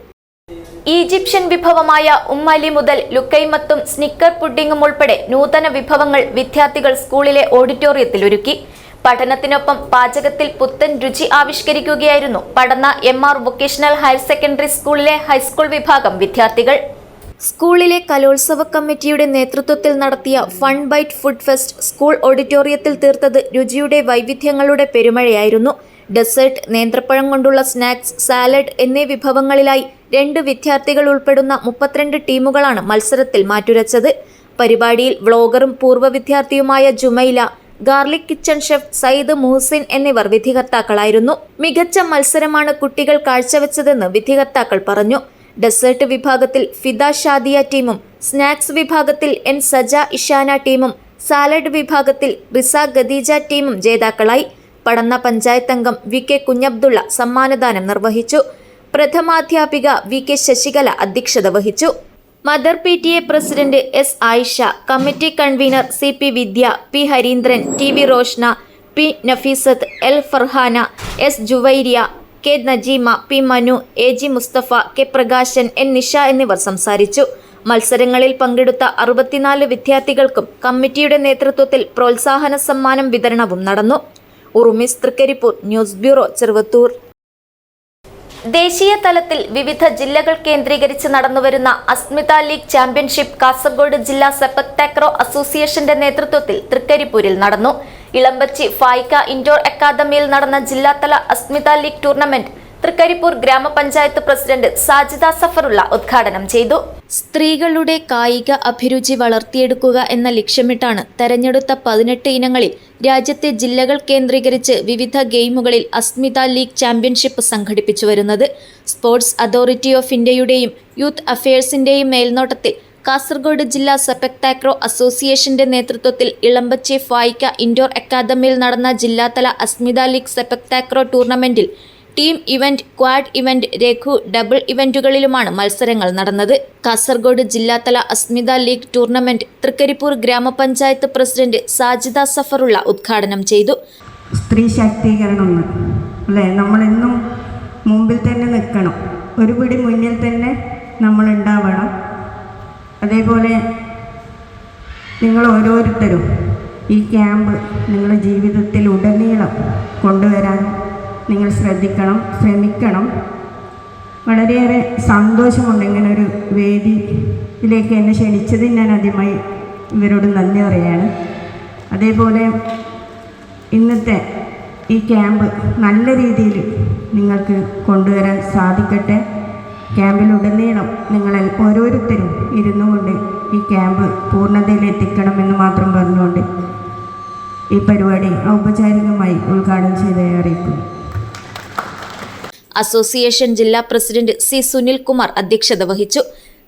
ഈജിപ്ഷ്യൻ വിഭവമായ ഉമ്മലി മുതൽ ലുക്കൈമത്തും സ്നിക്കർ പുഡിങ്ങും ഉൾപ്പെടെ നൂതന വിഭവങ്ങൾ വിദ്യാർത്ഥികൾ സ്കൂളിലെ ഓഡിറ്റോറിയത്തിൽ ഒരുക്കി. പഠനത്തിനൊപ്പം പാചകത്തിൽ പുത്തൻ രുചി ആവിഷ്കരിക്കുകയായിരുന്നു Padanna MR vocational higher secondary സ്കൂളിലെ ഹൈസ്കൂൾ വിഭാഗം വിദ്യാർത്ഥികൾ. സ്കൂളിലെ കലോത്സവ കമ്മിറ്റിയുടെ നേതൃത്വത്തിൽ നടത്തിയ fun bite food fest school ഓഡിറ്റോറിയത്തിൽ തീർത്തത് രുചിയുടെ വൈവിധ്യങ്ങളുടെ പെരുമഴയായിരുന്നു. ഡെസേർട്ട്, നേന്ത്രപ്പഴം കൊണ്ടുള്ള സ്നാക്സ്, സാലഡ് എന്നീ വിഭവങ്ങളിലായി 2 വിദ്യാർത്ഥികൾ ഉൾപ്പെടുന്ന 32 ടീമുകളാണ് മത്സരത്തിൽ മാറ്റുരച്ചത്. പരിപാടിയിൽ വ്ളോഗറും പൂർവ്വ വിദ്യാർത്ഥിയുമായ Jumaila, garlic kitchen chef Sayyid Muhasin എന്നിവർ വിധികർത്താക്കളായിരുന്നു. മികച്ച മത്സരമാണ് കുട്ടികൾ കാഴ്ചവെച്ചതെന്ന് വിധികർത്താക്കൾ പറഞ്ഞു. ഡെസേർട്ട് വിഭാഗത്തിൽ ഫിദ ഷാദിയ ടീമും, സ്നാക്സ് വിഭാഗത്തിൽ N സജ ഇഷാന ടീമും, സാലഡ് വിഭാഗത്തിൽ റിസ ഖദീജ ടീമും ജേതാക്കളായി. പടന്ന പഞ്ചായത്ത് അംഗം VK കുഞ്ഞബ്ദുള്ള സമ്മാനദാനം നിർവഹിച്ചു. പ്രഥമാധ്യാപിക VK ശശികല അധ്യക്ഷത വഹിച്ചു. Mother PTA president S Ayisha, committee convener CP Vidya, P Harindran, TV Roshna, P Nafeesath, L Farhana, S Juvairiya, K Najeema, P Manu, AG Musthafa, K Prakashan, N Nisha എന്നിവർ സംസാരിച്ചു. മത്സരങ്ങളിൽ പങ്കെടുത്ത 64 വിദ്യാർത്ഥികൾക്കും കമ്മിറ്റിയുടെ നേതൃത്വത്തിൽ പ്രോത്സാഹന സമ്മാനം വിതരണവും നടന്നു. ഉറുമിസ് തൃക്കരിപ്പൂർ, ന്യൂസ് ബ്യൂറോ, ചെറുവത്തൂർ. ദേശീയ തലത്തിൽ വിവിധ ജില്ലകൾ കേന്ദ്രീകരിച്ച് നടന്നുവരുന്ന അസ്മിത ലീഗ് ചാമ്പ്യൻഷിപ്പ് കാസർഗോഡ് ജില്ലാ സെപക് താക്രോ അസോസിയേഷന്റെ നേതൃത്വത്തിൽ തൃക്കരിപ്പൂരിൽ നടന്നു. ഇളമ്പച്ചി ഫായിക്ക ഇൻഡോർ അക്കാദമിയിൽ നടന്ന ജില്ലാതല അസ്മിത ലീഗ് ടൂർണമെന്റ് തൃക്കരിപ്പൂർ ഗ്രാമപഞ്ചായത്ത് പ്രസിഡന്റ് സാജിദ സഫറുള്ള ഉദ്ഘാടനം ചെയ്തു. സ്ത്രീകളുടെ കായിക അഭിരുചി വളർത്തിയെടുക്കുക എന്ന ലക്ഷ്യമിട്ടാണ് തെരഞ്ഞെടുത്ത 18 ഇനങ്ങളിൽ രാജ്യത്തെ ജില്ലകൾ കേന്ദ്രീകരിച്ച് വിവിധ ഗെയിമുകളിൽ അസ്മിത ലീഗ് ചാമ്പ്യൻഷിപ്പ് സംഘടിപ്പിച്ചു വരുന്നത്. സ്പോർട്സ് അതോറിറ്റി ഓഫ് ഇന്ത്യയുടെയും യൂത്ത് അഫയേഴ്സിന്റെയും മേൽനോട്ടത്തിൽ കാസർഗോഡ് ജില്ലാ സെപക് താക്രോ അസോസിയേഷന്റെ നേതൃത്വത്തിൽ ഇളമ്പച്ചി ഫായിക്ക ഇൻഡോർ അക്കാദമിയിൽ നടന്ന ജില്ലാതല അസ്മിത ലീഗ് സെപക് താക്രോ ടൂർണമെന്റിൽ ടീം ഇവന്റ്, ക്വാഡ് ഇവന്റ്, രഘു, ഡബിൾ ഇവന്റുകളിലുമാണ് മത്സരങ്ങൾ നടന്നത്. കാസർഗോഡ് ജില്ലാതല അസ്മിത ലീഗ് ടൂർണമെന്റ് തൃക്കരിപ്പൂർ ഗ്രാമപഞ്ചായത്ത് പ്രസിഡന്റ് സാജിദ സഫറുള്ള ഉദ്ഘാടനം ചെയ്തു. സ്ത്രീ ശാക്തീകരണം അല്ലേ, നമ്മളെന്നും മുമ്പിൽ തന്നെ നിൽക്കണം, ഒരുപിടി മുന്നിൽ തന്നെ നമ്മൾ ഉണ്ടാവണം. അതേപോലെ നിങ്ങൾ ഓരോരുത്തരും ഈ ക്യാമ്പ് നിങ്ങളുടെ ജീവിതത്തിൽ ഉടനീളം കൊണ്ടുവരാൻ നിങ്ങൾ ശ്രമിക്കണം. വളരെയേറെ സന്തോഷമുണ്ട് ഇങ്ങനൊരു വേദിയിലേക്ക് എന്നെ ക്ഷണിച്ചതിന് ഞാൻ ആദ്യമായി ഇവരോട് നന്ദി പറയുകയാണ്. അതേപോലെ ഇന്നത്തെ ഈ ക്യാമ്പ് നല്ല രീതിയിൽ നിങ്ങൾക്ക് കൊണ്ടുവരാൻ സാധിക്കട്ടെ. ക്യാമ്പിലുടനീളം നിങ്ങൾ ഓരോരുത്തരും ഇരുന്നു കൊണ്ട് ഈ ക്യാമ്പ് പൂർണ്ണതയിലെത്തിക്കണമെന്ന് മാത്രം പറഞ്ഞുകൊണ്ട് ഈ പരിപാടി ഔപചാരികമായി ഉദ്ഘാടനം ചെയ്തതായി അറിയിക്കുന്നു. അസോസിയേഷൻ ജില്ലാ പ്രസിഡന്റ് സി സുനിൽകുമാർ അധ്യക്ഷത വഹിച്ചു.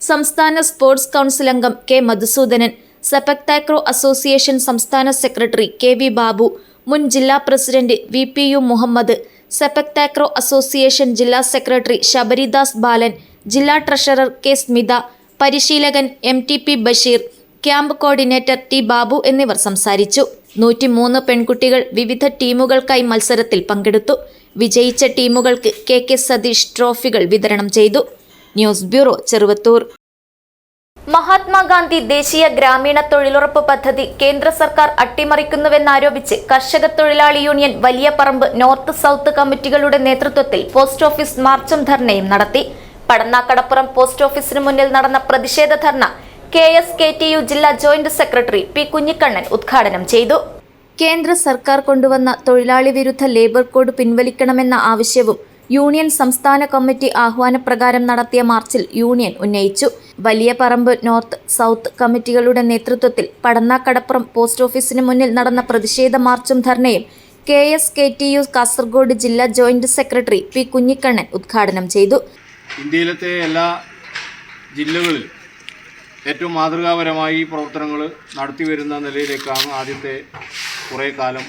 സംസ്ഥാന സ്പോർട്സ് കൗൺസിൽ അംഗം K Madhusoodanan, sepak takraw association സംസ്ഥാന സെക്രട്ടറി കെ വി ബാബു, മുൻ ജില്ലാ president V P U Muhammad, sepak takraw association ജില്ലാ സെക്രട്ടറി ശബരിദാസ് ബാലൻ, ജില്ലാ ട്രഷറർ കെ സ്മിത, പരിശീലകൻ MTP Basheer, camp coordinator T Babu എന്നിവർ സംസാരിച്ചു. 103 പെൺകുട്ടികൾ വിവിധ ടീമുകൾക്കായി മത്സരത്തിൽ പങ്കെടുത്തു. വിജയിച്ച ടീമുകൾക്ക് KK സതീഷ് ട്രോഫികൾ വിതരണം ചെയ്തു. News bureau, Cheruvathur. മഹാത്മാഗാന്ധി ദേശീയ ഗ്രാമീണ തൊഴിലുറപ്പ് പദ്ധതി കേന്ദ്ര സർക്കാർ അട്ടിമറിക്കുന്നുവെന്നാരോപിച്ച് കർഷക തൊഴിലാളി യൂണിയൻ വലിയ പറമ്പ് നോർത്ത് സൗത്ത് കമ്മിറ്റികളുടെ നേതൃത്വത്തിൽ പോസ്റ്റ് ഓഫീസ് മാർച്ചും ധർണയും നടത്തി. പടന്നാക്കടപ്പുറം പോസ്റ്റ് ഓഫീസിന് മുന്നിൽ നടന്ന പ്രതിഷേധ ധർണ KSKTU ജില്ലാ ജോയിന്റ് സെക്രട്ടറി പി കുഞ്ഞിക്കണ്ണൻ ഉദ്ഘാടനം ചെയ്തു. കേന്ദ്ര സർക്കാർ കൊണ്ടുവന്ന തൊഴിലാളി വിരുദ്ധ ലേബർ കോഡ് പിൻവലിക്കണമെന്ന ആവശ്യവും യൂണിയൻ സംസ്ഥാന കമ്മിറ്റി ആഹ്വാനപ്രകാരം നടത്തിയ മാർച്ചിൽ യൂണിയൻ ഉന്നയിച്ചു. വലിയ പറമ്പ് നോർത്ത് സൗത്ത് കമ്മിറ്റികളുടെ നേതൃത്വത്തിൽ പടന്നാക്കടപ്പുറം പോസ്റ്റ് ഓഫീസിന് മുന്നിൽ നടന്ന പ്രതിഷേധ മാർച്ചും ധർണയും KSKTU കാസർഗോഡ് ജില്ലാ ജോയിന്റ് സെക്രട്ടറി പി കുഞ്ഞിക്കണ്ണൻ ഉദ്ഘാടനം ചെയ്തു. ഇന്ത്യയിലത്തെ എല്ലാ ജില്ലകളിലും ഏറ്റവും മാതൃകാപരമായി ഈ പ്രവർത്തനങ്ങൾ നടത്തി വരുന്ന നിലയിലേക്കാണ് ആദ്യത്തെ കുറേ കാലം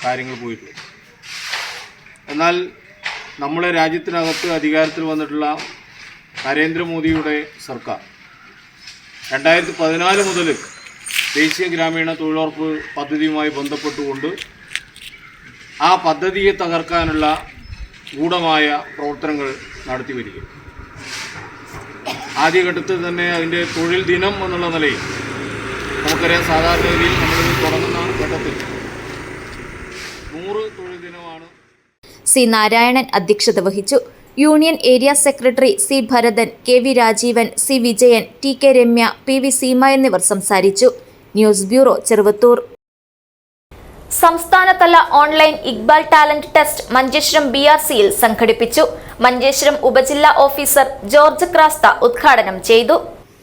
കാര്യങ്ങൾ പോയിട്ടുള്ളത്. എന്നാൽ നമ്മുടെ രാജ്യത്തിനകത്ത് അധികാരത്തിൽ വന്നിട്ടുള്ള നരേന്ദ്രമോദിയുടെ സർക്കാർ 2014 മുതൽ ദേശീയ ഗ്രാമീണ തൊഴിലുറപ്പ് പദ്ധതിയുമായി ബന്ധപ്പെട്ടുകൊണ്ട് ആ പദ്ധതിയെ തകർക്കാനുള്ള ഗൂഢമായ പ്രവർത്തനങ്ങൾ നടത്തി വരികയാണ്. ആദ്യഘട്ടത്തിൽ തന്നെ അതിൻ്റെ തൊഴിൽ ദിനം എന്നുള്ള നിലയിൽ നമുക്കറിയാം, സാധാരണഗതിയിൽ നമ്മളിത് തുടങ്ങുന്ന ഘട്ടത്തിൽ 100 തൊഴിൽ ദിനമാണ്. സി നാരായണൻ അധ്യക്ഷത വഹിച്ചു. Union area secretary C Bharathan, KV Rajeevan, C Vijayan, TK Ramya, PV Seema എന്നിവർ സംസാരിച്ചു. News bureau, Cheruvathur. സംസ്ഥാനതല online Iqbal talent test Manjeshwaram BRCയിൽ സംഘടിപ്പിച്ചു. മഞ്ചേശ്വരം ഉപജില്ലാ ഓഫീസർ ജോർജ് ക്രാസ്ത ഉദ്ഘാടനം ചെയ്തു.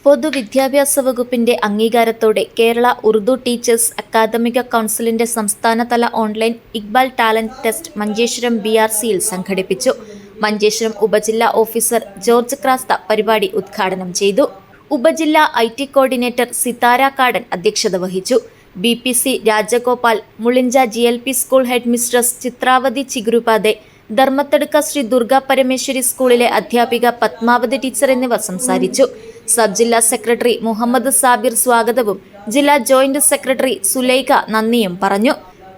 പൊതുവിദ്യാഭ്യാസ വകുപ്പിന്റെ അംഗീകാരത്തോടെ കേരള ഉറുദു ടീച്ചേഴ്സ് അക്കാദമിക കൗൺസിലിന്റെ സംസ്ഥാനതല online Iqbal talent test Manjeshwaram BRCയിൽ സംഘടിപ്പിച്ചു. മഞ്ചേശ്വരം ഉപജില്ലാ ഓഫീസർ ജോർജ് ക്രാസ്ത പരിപാടി ഉദ്ഘാടനം ചെയ്തു. ഉപജില്ലാ IT കോർഡിനേറ്റർ സിതാര കാടൻ അധ്യക്ഷത വഹിച്ചു. BPC Rajagopal, Mulinja GLP school headmistress Chitravathi Chigurupathe, Dharmathadukka Shri Durga Parameshwari സ്കൂളിലെ അധ്യാപിക പത്മാവതി ടീച്ചർ എന്നിവർ സംസാരിച്ചു. സബ് ജില്ലാ സെക്രട്ടറി മുഹമ്മദ് സാബിർ സ്വാഗതവും ജില്ലാ ജോയിന്റ് സെക്രട്ടറി സുലൈഖ നന്ദിയും പറഞ്ഞു.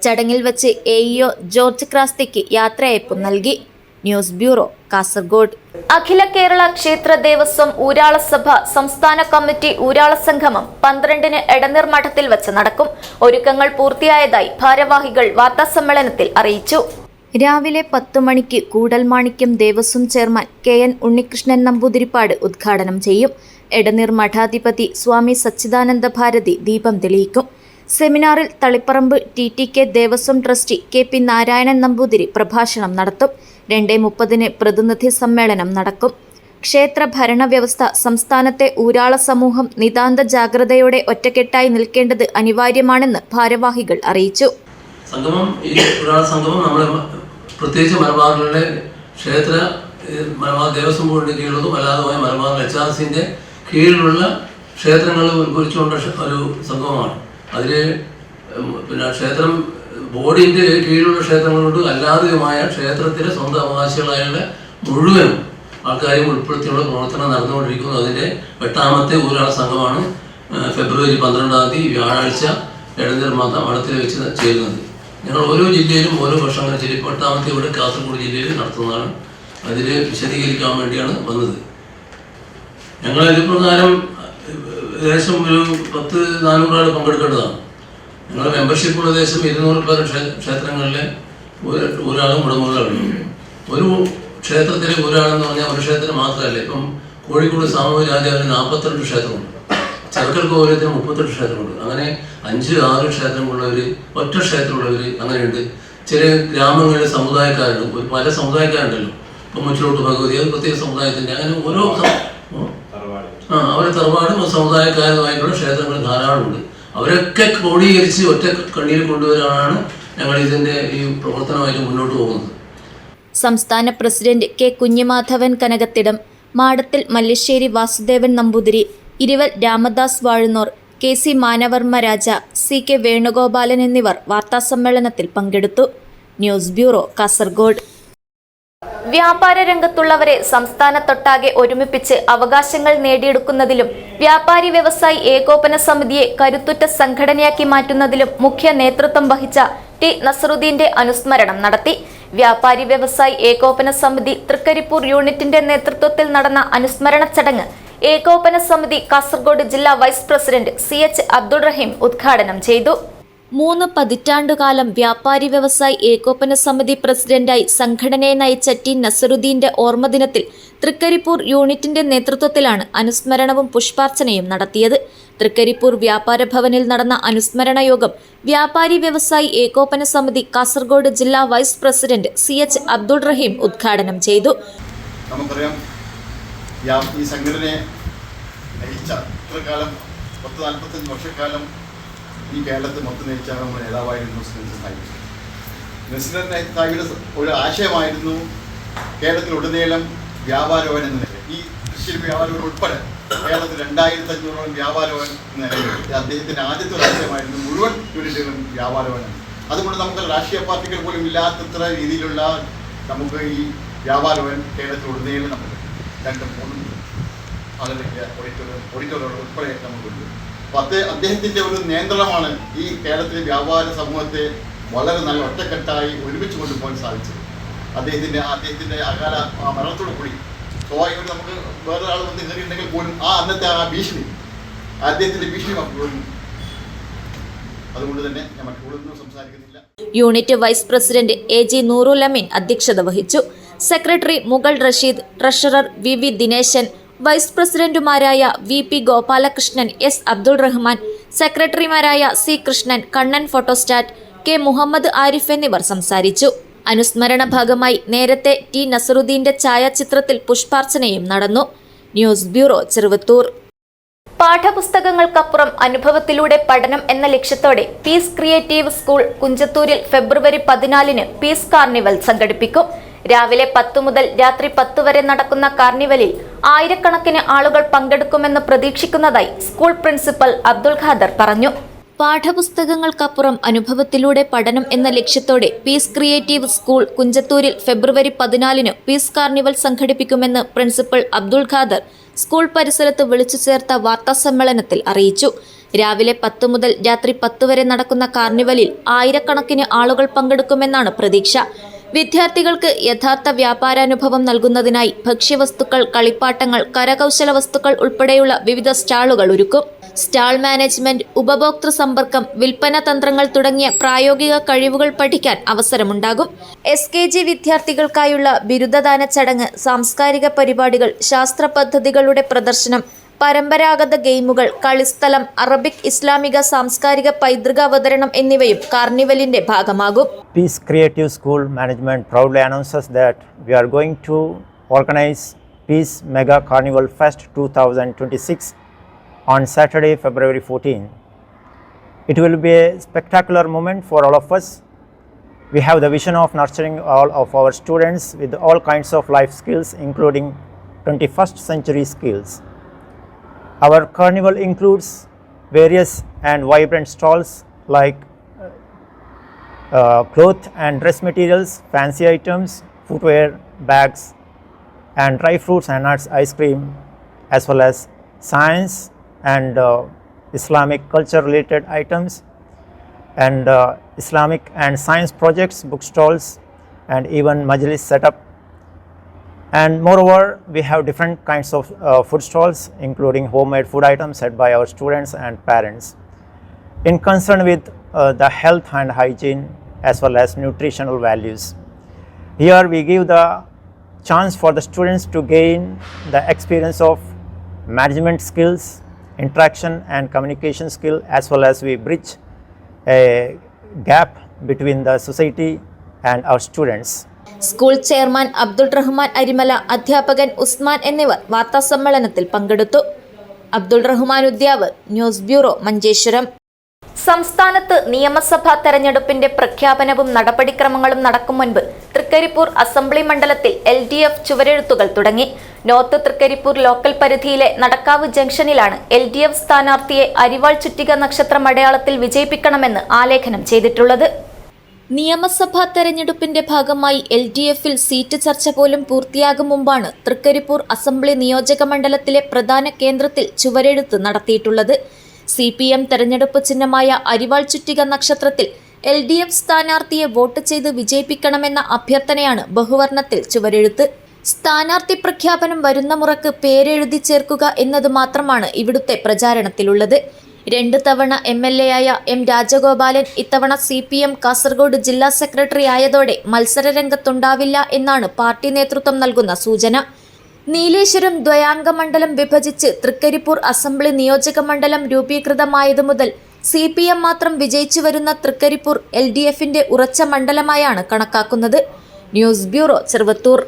ചടങ്ങിൽ വച്ച് AEO ജോർജ് ക്രാസ്തയ്ക്ക് യാത്രയയപ്പും നൽകി. News bureau, Kasaragod. അഖില കേരള ക്ഷേത്ര ദേവസ്വം ഊരാള സഭ സംസ്ഥാന കമ്മിറ്റി ഊരാള സംഗമം 12-ന് എടനീർ മഠത്തിൽ വച്ച് നടക്കും. ഒരുക്കങ്ങൾ പൂർത്തിയായതായി ഭാരവാഹികൾ വാർത്താസമ്മേളനത്തിൽ അറിയിച്ചു. രാവിലെ 10 മണിക്ക് കൂടൽമാണിക്യം ദേവസ്വം ചെയർമാൻ KN ഉണ്ണികൃഷ്ണൻ നമ്പൂതിരിപ്പാട് ഉദ്ഘാടനം ചെയ്യും. എടനീർ മഠാധിപതി സ്വാമി സച്ചിദാനന്ദ ഭാരതി ദീപം തെളിയിക്കും. സെമിനാറിൽ Taliparamba TTK Devaswom trustee KP Narayanan Namboothiri പ്രഭാഷണം നടത്തും. 2:30 പ്രതിനിധി സമ്മേളനം നടക്കും. ക്ഷേത്ര ഭരണവ്യവസ്ഥ സംസ്ഥാനത്തെ ഊരാള സമൂഹം നിതാന്ത ജാഗ്രതയോടെ ഒറ്റക്കെട്ടായി നിൽക്കേണ്ടത് അനിവാര്യമാണെന്ന് ഭാരവാഹികൾ അറിയിച്ചു. സംഗമം ഈ ഊരാള സംഗമം നമ്മളെ പ്രത്യേകിച്ച് മലബാറിലെ ക്ഷേത്ര മലബാർ ദേവസ്വം ബോർഡിൻ്റെ കീഴിലുള്ളതും അല്ലാതുമായ മലബാർ HRCൻ്റെ കീഴിലുള്ള ക്ഷേത്രങ്ങൾ ഉത്ഭവിച്ചുകൊണ്ട ഒരു സംഗമമാണ്. അതിൽ പിന്നെ ക്ഷേത്രം ബോർഡിൻ്റെ കീഴിലുള്ള ക്ഷേത്രങ്ങളുണ്ട്, അല്ലാതെയുമായ ക്ഷേത്രത്തിലെ സ്വന്തം അവകാശികളായുള്ള മുഴുവൻ ആൾക്കാരെയും ഉൾപ്പെടുത്തിയുള്ള പ്രവർത്തനം നടന്നുകൊണ്ടിരിക്കുന്നു. അതിൻ്റെ 8ാമത്തെ ഊരാള സംഘമാണ് ഫെബ്രുവരി 12-ാം തീയതി വ്യാഴാഴ്ച എടനീർ മഠത്തിൽ വെച്ച് ചേരുന്നത്. ഞങ്ങൾ ഓരോ ജില്ലയിലും ഓരോ വർഷം അങ്ങനെ ചെയ്യും. 8ാമത്തെ ഇവിടെ കാസർഗോഡ് ജില്ലയിൽ നടത്തുന്നതാണ്. അതിൽ വിശദീകരിക്കാൻ വേണ്ടിയാണ് വന്നത്. ഞങ്ങൾ ഇത് പ്രകാരം ഏകദേശം ഒരു 400 ആൾ പങ്കെടുക്കേണ്ടതാണ്. ഞങ്ങളുടെ മെമ്പർഷിപ്പുള്ള ഏകദേശം 200 പേർ ക്ഷേത്രങ്ങളിലെ ഊരാളും ഉടമകളുണ്ട്. ഒരു ക്ഷേത്രത്തിലെ ഊരാളെന്ന് പറഞ്ഞാൽ ഒരു ക്ഷേത്രം മാത്രമല്ല. ഇപ്പം കോഴിക്കോട് സാമൂഹ്യ രാജാവിന് 42 ക്ഷേത്രമുണ്ട്. ചെറുക്കൽ കോവിലത്തിന് 38 ക്ഷേത്രമുണ്ട്. അങ്ങനെ 5-6 ക്ഷേത്രങ്ങളുള്ളവർ, ഒറ്റ ക്ഷേത്രമുള്ളവർ അങ്ങനെയുണ്ട്. ചില ഗ്രാമങ്ങളിലെ സമുദായക്കാരുണ്ട്, പല സമുദായക്കാരുണ്ടല്ലോ. ഇപ്പം മുച്ചിലോട്ട് ഭഗവതി അത് പ്രത്യേക സമുദായത്തിൻ്റെ, അങ്ങനെ ഓരോ അവരെ തറവാടും സമുദായക്കാരുമായിട്ടുള്ള ക്ഷേത്രങ്ങൾ ധാരാളമുണ്ട്. അവരൊക്കെ ക്രോഡീകരിച്ച് ഒറ്റ കണ്ണിയിൽ കൊണ്ടുവരാനാണ് ഞങ്ങൾ ഇതിൻ്റെ ഈ പ്രവർത്തനമായിട്ട് മുന്നോട്ട് പോകുന്നത്. സംസ്ഥാന president K. കുഞ്ഞിമാധവൻ കനകത്തിടം, മാടത്തിൽ Mallissery Vasudevan Namboothiri, Iruval Ramadas വാഴുന്നോർ, KC മാനവർമ്മ രാജ, CK വേണുഗോപാലൻ എന്നിവർ വാർത്താസമ്മേളനത്തിൽ പങ്കെടുത്തു. News bureau, Kasaragod. വ്യാപാര രംഗത്തുള്ളവരെ സംസ്ഥാനത്തൊട്ടാകെ ഒരുമിപ്പിച്ച് അവകാശങ്ങൾ നേടിയെടുക്കുന്നതിലും വ്യാപാരി വ്യവസായി ഏകോപന സമിതിയെ കരുത്തുറ്റ സംഘടനയാക്കി മാറ്റുന്നതിലും മുഖ്യ നേതൃത്വം വഹിച്ച T. നസറുദ്ദീന്റെ അനുസ്മരണം നടത്തി. വ്യാപാരി വ്യവസായി ഏകോപന സമിതി തൃക്കരിപ്പൂർ യൂണിറ്റിന്റെ നേതൃത്വത്തിൽ നടന്ന അനുസ്മരണ ചടങ്ങ് ഏകോപന സമിതി കാസർഗോഡ് ജില്ലാ വൈസ് പ്രസിഡന്റ് CH അബ്ദുൾ റഹീം ഉദ്ഘാടനം ചെയ്തു. 3 പതിറ്റാണ്ടുകാലം വ്യാപാരി വ്യവസായി ഏകോപന സമിതി പ്രസിഡന്റായി സംഘടനയെ നയിച്ച T. നസറുദ്ദീന്റെ ഓർമ്മദിനത്തിൽ തൃക്കരിപ്പൂർ യൂണിറ്റിന്റെ നേതൃത്വത്തിലാണ് അനുസ്മരണവും പുഷ്പാർച്ചനയും നടത്തിയത്. തൃക്കരിപ്പൂർ വ്യാപാര ഭവനിൽ നടന്ന അനുസ്മരണ യോഗം വ്യാപാരി വ്യവസായി ഏകോപന സമിതി കാസർഗോഡ് ജില്ലാ വൈസ് പ്രസിഡന്റ് CH അബ്ദുൾ റഹീം ഉദ്ഘാടനം ചെയ്തു. നമുക്കറിയാം, ഈ സംഘടനയെ നയിച്ച ഇത്രകാലം 40-45 വർഷക്കാലം ഈ കേരളത്തിൽ മൊത്തം നയിച്ച നമ്മുടെ നേതാവായിരുന്നു നസീർ സാഹിബിന്റെ ഒരു ആശയമായിരുന്നു കേരളത്തിലുടനീളം വ്യാപാരഭവൻ എന്ന നിലയിൽ, ഈ തൃശ്ശൂർ വ്യാപാരഭവൻ ഉൾപ്പെടെ കേരളത്തിൽ 2500ഓളം വ്യാപാരഭവൻ എന്ന നിലയിൽ അദ്ദേഹത്തിന്റെ ആദ്യത്തെ ഒരു ആശയമായിരുന്നു മുഴുവൻ യൂണിറ്റുകളും വ്യാപാരഭവനാണ്. അതുകൊണ്ട് നമുക്ക് രാഷ്ട്രീയ പാർട്ടികൾ പോലും ഇല്ലാത്തത്ര രീതിയിലുള്ള നമുക്ക് ഈ വ്യാപാരഭവൻ കേരളത്തിലുടനീളം നമുക്ക് 2-3 ഓഡിറ്റോറിയം ഉൾപ്പെടെ നമുക്കുണ്ട്. അപ്പോൾ അദ്ദേഹത്തിൻ്റെ ഒരു നിയന്ത്രണമാണ് ഈ കേരളത്തിലെ വ്യാപാര സമൂഹത്തെ വളരെ നല്ല ഒറ്റക്കെട്ടായി ഒരുമിച്ച് കൊണ്ടുപോകാൻ സാധിച്ചത്. അദ്ദേഹത്തിൻ്റെ അകാല മരണത്തോടു കൂടി സ്വാഭാവികമായിട്ട് നമുക്ക് വേറൊരാൾ വന്ന് കയറിയിട്ടുണ്ടെങ്കിൽ പോലും അന്നത്തെ ഭീഷണി അദ്ദേഹത്തിൻ്റെ ഭീഷണി പോലും. അതുകൊണ്ട് തന്നെ ഞാൻ മറ്റു കൂടുതലൊന്നും സംസാരിക്കുന്നില്ല. Unit wise president AG Noorul Ameen അധ്യക്ഷത വഹിച്ചു. Secretary Mughal Rasheed, treasurer VV Dineshan, vice പ്രസിഡന്റുമാരായ VP ഗോപാലകൃഷ്ണൻ, S അബ്ദുൾ റഹ്മാൻ, സെക്രട്ടറിമാരായ C Krishnan, Kannan photostat, K Muhammad Arif എന്നിവർ സംസാരിച്ചു. അനുസ്മരണ ഭാഗമായി നേരത്തെ T. നസറുദ്ദീന്റെ ഛായാചിത്രത്തിൽ പുഷ്പാർച്ചനയും നടന്നു. News bureau, Cheruvathur. പാഠപുസ്തകങ്ങൾക്കപ്പുറം അനുഭവത്തിലൂടെ പഠനം എന്ന ലക്ഷ്യത്തോടെ പീസ് ക്രിയേറ്റീവ് സ്കൂൾ കുഞ്ചത്തൂരിൽ ഫെബ്രുവരി 14-ന് പീസ് കാർണിവൽ സംഘടിപ്പിക്കും. രാവിലെ 10 മുതൽ രാത്രി 10 വരെ നടക്കുന്ന കാർണിവലിൽ ആയിരക്കണക്കിന് ആളുകൾ പങ്കെടുക്കുമെന്ന് പ്രതീക്ഷിക്കുന്നതായി സ്കൂൾ പ്രിൻസിപ്പൽ അബ്ദുൾ ഖാദർ പറഞ്ഞു. പാഠപുസ്തകങ്ങൾക്കപ്പുറം അനുഭവത്തിലൂടെ പഠനം എന്ന ലക്ഷ്യത്തോടെ പീസ് ക്രിയേറ്റീവ് സ്കൂൾ കുഞ്ചത്തൂരിൽ ഫെബ്രുവരി 14-ന് പീസ് കാർണിവൽ സംഘടിപ്പിക്കുമെന്ന് പ്രിൻസിപ്പൽ അബ്ദുൾ ഖാദർ സ്കൂൾ പരിസരത്ത് വിളിച്ചു ചേർത്ത വാർത്താസമ്മേളനത്തിൽ അറിയിച്ചു. രാവിലെ 10 മുതൽ രാത്രി 10 വരെ നടക്കുന്ന കാർണിവലിൽ ആയിരക്കണക്കിന് ആളുകൾ പങ്കെടുക്കുമെന്നാണ് പ്രതീക്ഷ. വിദ്യാർത്ഥികൾക്ക് യഥാർത്ഥ വ്യാപാരാനുഭവം നൽകുന്നതിനായി ഭക്ഷ്യവസ്തുക്കൾ, കളിപ്പാട്ടങ്ങൾ, കരകൗശല വസ്തുക്കൾ ഉൾപ്പെടെയുള്ള വിവിധ സ്റ്റാളുകൾ ഒരുക്കും. സ്റ്റാൾ മാനേജ്മെന്റ്, ഉപഭോക്തൃ സമ്പർക്കം, വിൽപ്പന തന്ത്രങ്ങൾ തുടങ്ങിയ പ്രായോഗിക കഴിവുകൾ പഠിക്കാൻ അവസരമുണ്ടാകും. SKG വിദ്യാർത്ഥികൾക്കായുള്ള ബിരുദദാന ചടങ്ങ്, സാംസ്കാരിക പരിപാടികൾ, ശാസ്ത്ര പദ്ധതികളുടെ പ്രദർശനം, പരമ്പരാഗത ഗെയിമുകൾ, കളിസ്ഥലം, അറബിക്, ഇസ്ലാമിക, സാംസ്കാരിക പൈതൃക അവതരണം എന്നിവയും കാർണിവലിന്റെ ഭാഗമാകും. Peace Creative School Management proudly announces that we are going to organize Peace Mega Carnival Fest 2026 on Saturday, February 14. It will be a spectacular moment for all of us. We have the vision of nurturing all of our students with all kinds of life skills, including 21st century skills. Our carnival includes various and vibrant stalls like cloth and dress materials, fancy items, footwear, bags, and dry fruits and nuts, ice cream, as well as science and Islamic culture related items, and Islamic and science projects, book stalls, and even majlis setup. And moreover, we have different kinds of food stalls, including homemade food items set by our students and parents in concern with the health and hygiene as well as nutritional values. Here we give the chance for the students to gain the experience of management skills, interaction and communication skill, as well as we bridge a gap between the society and our students. School chairman Abdul Rahman Arimala, അധ്യാപകൻ ഉസ്മാൻ എന്നിവർ വാർത്താസമ്മേളനത്തിൽ പങ്കെടുത്തു. Abdul Rahman Udyav, news bureau, Manjeshwaram. സംസ്ഥാനത്ത് നിയമസഭാ തെരഞ്ഞെടുപ്പിന്റെ പ്രഖ്യാപനവും നടപടിക്രമങ്ങളും നടക്കും മുൻപ് തൃക്കരിപ്പൂർ അസംബ്ലി മണ്ഡലത്തിൽ LDF ചുവരെഴുത്തുകൾ തുടങ്ങി. നോർത്ത് തൃക്കരിപ്പൂർ ലോക്കൽ പരിധിയിലെ നടക്കാവ് ജംഗ്ഷനിലാണ് LDF സ്ഥാനാർത്ഥിയെ അരിവാൾ ചുറ്റിക നക്ഷത്രം അടയാളത്തിൽ വിജയിപ്പിക്കണമെന്ന് ആലേഖനം ചെയ്തിട്ടുള്ളത്. നിയമസഭാ തെരഞ്ഞെടുപ്പിന്റെ ഭാഗമായി LDFൽ സീറ്റ് ചർച്ച പോലും പൂർത്തിയാകും മുമ്പാണ് തൃക്കരിപ്പൂർ അസംബ്ലി നിയോജക മണ്ഡലത്തിലെ പ്രധാന കേന്ദ്രത്തിൽ ചുവരെഴുത്ത് നടത്തിയിട്ടുള്ളത്. CPM തെരഞ്ഞെടുപ്പ് ചിഹ്നമായ അരിവാൾ ചുറ്റിക നക്ഷത്രത്തിൽ LDF സ്ഥാനാർത്ഥിയെ വോട്ട് ചെയ്ത് വിജയിപ്പിക്കണമെന്ന അഭ്യർത്ഥനയാണ് ബഹുവർണ്ണത്തിൽ ചുവരെഴുത്ത്. സ്ഥാനാർത്ഥി പ്രഖ്യാപനം വരുന്ന മുറക്ക് പേരെഴുതി ചേർക്കുക എന്നത് മാത്രമാണ് ഇവിടുത്തെ പ്രചാരണത്തിലുള്ളത്. 2 തവണ MLA ആയ M രാജഗോപാലൻ ഇത്തവണ CPM കാസർഗോഡ് ജില്ലാ സെക്രട്ടറി ആയതോടെ മത്സരരംഗത്തുണ്ടാവില്ല എന്നാണ് പാർട്ടി നേതൃത്വം നൽകുന്ന സൂചന. നീലേശ്വരം ദ്വയാംഗ മണ്ഡലം വിഭജിച്ച് തൃക്കരിപ്പൂർ അസംബ്ലി നിയോജക മണ്ഡലം രൂപീകൃതമായതു മുതൽ CPM മാത്രം വിജയിച്ചു വരുന്ന തൃക്കരിപ്പൂർ LDFന്റെ ഉറച്ച മണ്ഡലമായാണ് കണക്കാക്കുന്നത്. News bureau, Cheruvathur.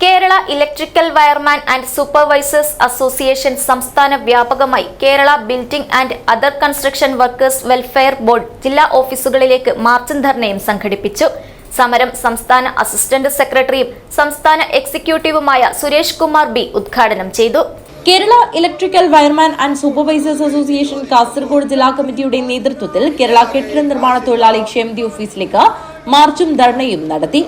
Kerala electrical wireman and supervisors association സംസ്ഥാന വ്യാപകമായി Kerala building and other construction workers welfare board ജില്ലാ ഓഫീസുകളിലേക്ക് മാർച്ചും ധർണയും സംഘടിപ്പിച്ചു. സമരം സംസ്ഥാന അസിസ്റ്റന്റ് സെക്രട്ടറിയും സംസ്ഥാന എക്സിക്യൂട്ടീവുമായ സുരേഷ് കുമാർ B ഉദ്ഘാടനം ചെയ്തു. Kerala electrical wireman and supervisors association Kasaragod ജില്ലാ കമ്മിറ്റിയുടെ നേതൃത്വത്തിൽ കേരള കെട്ടിട നിർമ്മാണ തൊഴിലാളി ക്ഷേമനിധി ഓഫീസിലേക്ക് മാർച്ചും ധർണയും നടത്തി.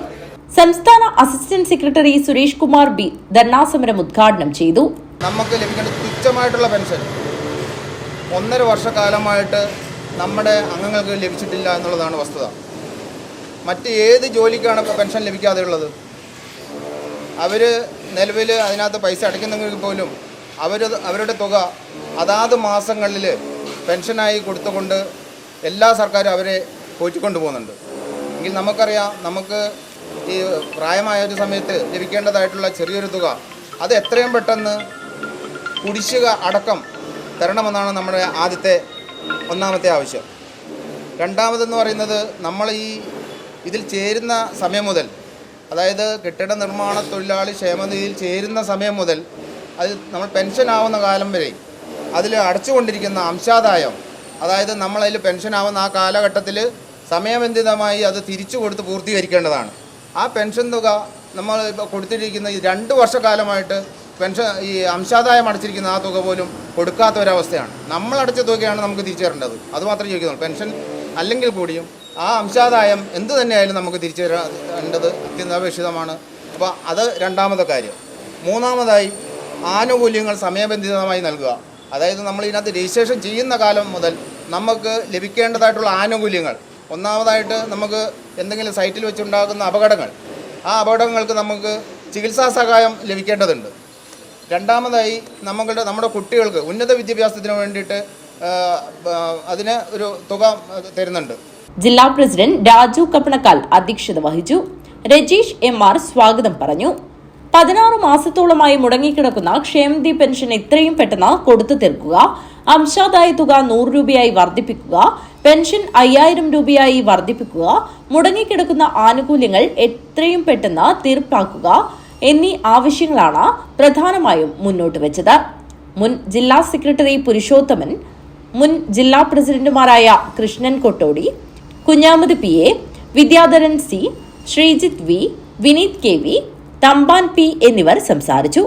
സംസ്ഥാന assistant secretary Suresh Kumar B dharna സമരം ഉദ്ഘാടനം ചെയ്തു. നമുക്ക് ലഭിക്കേണ്ട തുച്ഛമായിട്ടുള്ള പെൻഷൻ 1.5 വർഷക്കാലമായിട്ട് നമ്മുടെ അംഗങ്ങൾക്ക് ലഭിച്ചിട്ടില്ല എന്നുള്ളതാണ് വസ്തുത. മറ്റ് ഏത് ജോലിക്കാണ് പെൻഷൻ ലഭിക്കാതെയുള്ളത്? അവർ നിലവിൽ അതിനകത്ത് പൈസ അടയ്ക്കുന്നെങ്കിൽ പോലും അവരുടെ തുക അതാത് മാസങ്ങളിൽ പെൻഷനായി കൊടുത്തുകൊണ്ട് എല്ലാ സർക്കാരും അവരെ പോറ്റിക്കൊണ്ട് പോകുന്നുണ്ട്. എങ്കിൽ നമുക്കറിയാം, നമുക്ക് ഈ പ്രായമായ ഒരു സമയത്ത് ലഭിക്കേണ്ടതായിട്ടുള്ള ചെറിയൊരു തുക അത് എത്രയും പെട്ടെന്ന് കുടിശ്ശിക അടക്കം തരണമെന്നാണ് നമ്മുടെ ഒന്നാമത്തെ ആവശ്യം. രണ്ടാമതെന്ന് പറയുന്നത്, നമ്മൾ ഇതിൽ ചേരുന്ന സമയം മുതൽ, അതായത് കെട്ടിട നിർമ്മാണ തൊഴിലാളി ക്ഷേമനിധിയിൽ ചേരുന്ന സമയം മുതൽ അത് നമ്മൾ പെൻഷൻ ആവുന്ന കാലം വരെ അതിൽ അടച്ചുകൊണ്ടിരിക്കുന്ന അംശാദായം, അതായത് നമ്മളതിൽ പെൻഷനാവുന്ന ആ കാലഘട്ടത്തിൽ സമയബന്ധിതമായി അത് തിരിച്ചു കൊടുത്ത് പൂർത്തീകരിക്കേണ്ടതാണ്. ആ പെൻഷൻ തുക നമ്മൾ ഇപ്പോൾ കൊടുത്തിരിക്കുന്ന ഈ 2 വർഷക്കാലമായിട്ട് ഈ അംശാദായം അടച്ചിരിക്കുന്ന ആ തുക പോലും കൊടുക്കാത്ത ഒരവസ്ഥയാണ്. നമ്മൾ അടച്ച തുകയാണ് നമുക്ക് തിരിച്ചു തരേണ്ടത്. അതുമാത്രമേ ചോദിക്കുന്നുള്ളൂ. പെൻഷൻ അല്ലെങ്കിൽ കൂടിയും ആ അംശാദായം എന്ത് തന്നെയായാലും നമുക്ക് തിരിച്ചു തരേണ്ടത് അത്യന്താപേക്ഷിതമാണ്. അപ്പോൾ അത് രണ്ടാമത്തെ കാര്യം. മൂന്നാമതായി, ആനുകൂല്യങ്ങൾ സമയബന്ധിതമായി നൽകുക. അതായത് നമ്മൾ ഇതിനകത്ത് രജിസ്ട്രേഷൻ ചെയ്യുന്ന കാലം മുതൽ നമുക്ക് ലഭിക്കേണ്ടതായിട്ടുള്ള ആനുകൂല്യങ്ങൾ, ഒന്നാമതായിട്ട് നമുക്ക് എന്തെങ്കിലും സൈറ്റിൽ വെച്ചുണ്ടാകുന്ന അപകടങ്ങൾ, ആ അപകടങ്ങൾക്ക് നമുക്ക് ചികിത്സാ സഹായം ലഭിക്കേണ്ടതുണ്ട്. രണ്ടാമതായി നമ്മുടെ കുട്ടികൾക്ക് ഉന്നത വിദ്യാഭ്യാസത്തിന് വേണ്ടിയിട്ട് അതിന് ഒരു തുക തരുന്നുണ്ട്. ജില്ലാ പ്രസിഡന്റ് രാജു കപ്പണക്കാൽ അധ്യക്ഷത വഹിച്ചു. രജീഷ് MR സ്വാഗതം പറഞ്ഞു. 16 മാസത്തോളമായി മുടങ്ങിക്കിടക്കുന്ന ക്ഷേമനിധി പെൻഷൻ എത്രയും പെട്ടെന്ന് കൊടുത്തു തീർക്കുക, അംശാദായ തുക 100 രൂപയായി വർദ്ധിപ്പിക്കുക, പെൻഷൻ 5000 രൂപയായി വർദ്ധിപ്പിക്കുക, മുടങ്ങിക്കിടക്കുന്ന ആനുകൂല്യങ്ങൾ എത്രയും പെട്ടെന്ന് തീർപ്പാക്കുക എന്നീ ആവശ്യങ്ങളാണ് പ്രധാനമായും മുന്നോട്ട് വെച്ചത്. മുൻ ജില്ലാ സെക്രട്ടറി പുരുഷോത്തമൻ, മുൻ ജില്ലാ പ്രസിഡന്റുമാരായ Krishnan Kottodi, കുഞ്ഞാമത് PA, Vidyadharan C, Sreejith V, Vineeth KV, Thampan P എന്നിവർ സംസാരിച്ചു.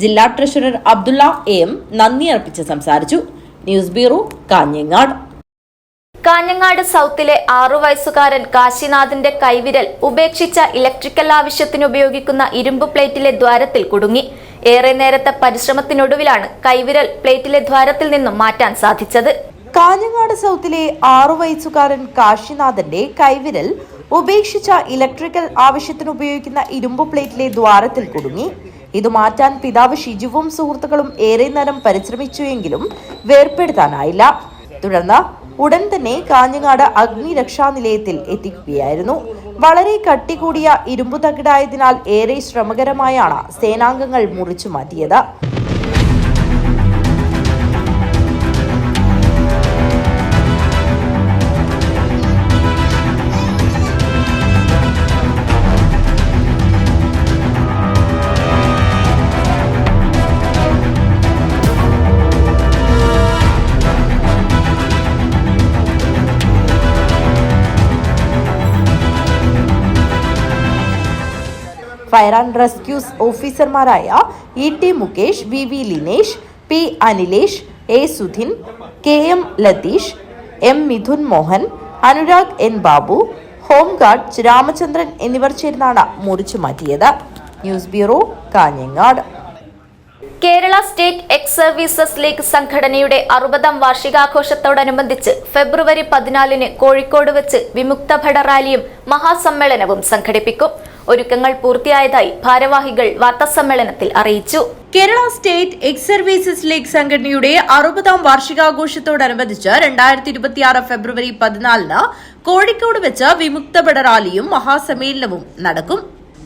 ജില്ലാ ട്രഷറർ അബ്ദുള്ള AM നന്ദി അർപ്പിച്ച് സംസാരിച്ചു. News bureau, Kanhangad. കാഞ്ഞങ്ങാട് സൗത്തിലെ 6 വയസ്സുകാരൻ കാശിനാഥിന്റെ കൈവിരൽ ഉപേക്ഷിച്ച ഇലക്ട്രിക്കൽ ആവശ്യത്തിന് ഉപയോഗിക്കുന്ന ഇരുമ്പ് പ്ലേറ്റിലെ ദ്വാരത്തിൽ കുടുങ്ങി. ഏറെ നേരത്തെ പരിശ്രമത്തിനൊടുവിലാണ് കൈവിരൽ പ്ലേറ്റിലെ ദ്വാരത്തിൽ നിന്നും മാറ്റാൻ സാധിച്ചത്. കാഞ്ഞങ്ങാട് സൗത്തിലെ 6 വയസ്സുകാരൻ കാശിനാഥന്റെ കൈവിരൽ ഉപേക്ഷിച്ച ഇലക്ട്രിക്കൽ ആവശ്യത്തിന് ഉപയോഗിക്കുന്ന ഇരുമ്പ് പ്ലേറ്റിലെ ദ്വാരത്തിൽ കുടുങ്ങി. ഇത് മാറ്റാൻ പിതാവ് ഷിജുവും സുഹൃത്തുക്കളും ഏറെ നേരം പരിശ്രമിച്ചുവെങ്കിലും വേർപെടുത്താനായില്ല. തുടർന്ന് ഉടൻ തന്നെ കാഞ്ഞങ്ങാട് അഗ്നിരക്ഷാനിലയത്തിൽ എത്തിക്കുകയായിരുന്നു. വളരെ കട്ടി കൂടിയ ഇരുമ്പു തകിടായതിനാൽ ഏറെ ശ്രമകരമായാണ് സേനാംഗങ്ങൾ മുറിച്ചു മാറ്റിയത്. ഫയർ ആൻഡ് റെസ്ക്യൂസ് ഓഫീസർമാരായ ET Mukesh, VV Linesh, P Anilesh, A Sudhin, KM Latheesh, M Mithun Mohan, Anurag N Babu, home guard Ramachandran എന്നിവർ ചേർന്നാണ് മുറിച്ചു മാറ്റിയത്. News bureau, Kanhangad. Kerala state ex services league സംഘടനയുടെ 60ാം വാർഷികാഘോഷത്തോടനുബന്ധിച്ച് ഫെബ്രുവരി 14-ന് കോഴിക്കോട് വെച്ച് വിമുക്ത ഭട റാലിയും മഹാസമ്മേളനവും സംഘടിപ്പിക്കും. ഒരുക്കങ്ങൾ പൂർത്തിയായതായി ഭാരവാഹികൾ വാർത്താസമ്മേളനത്തിൽ അറിയിച്ചു. Kerala state ex services league സംഘടനയുടെ 60ാം വാർഷികാഘോഷത്തോടനുബന്ധിച്ച് 2026 ഫെബ്രുവരി 14-ന് കോഴിക്കോട് വെച്ച് വിമുക്ത ഭട റാലിയും മഹാസമ്മേളനവും നടക്കും.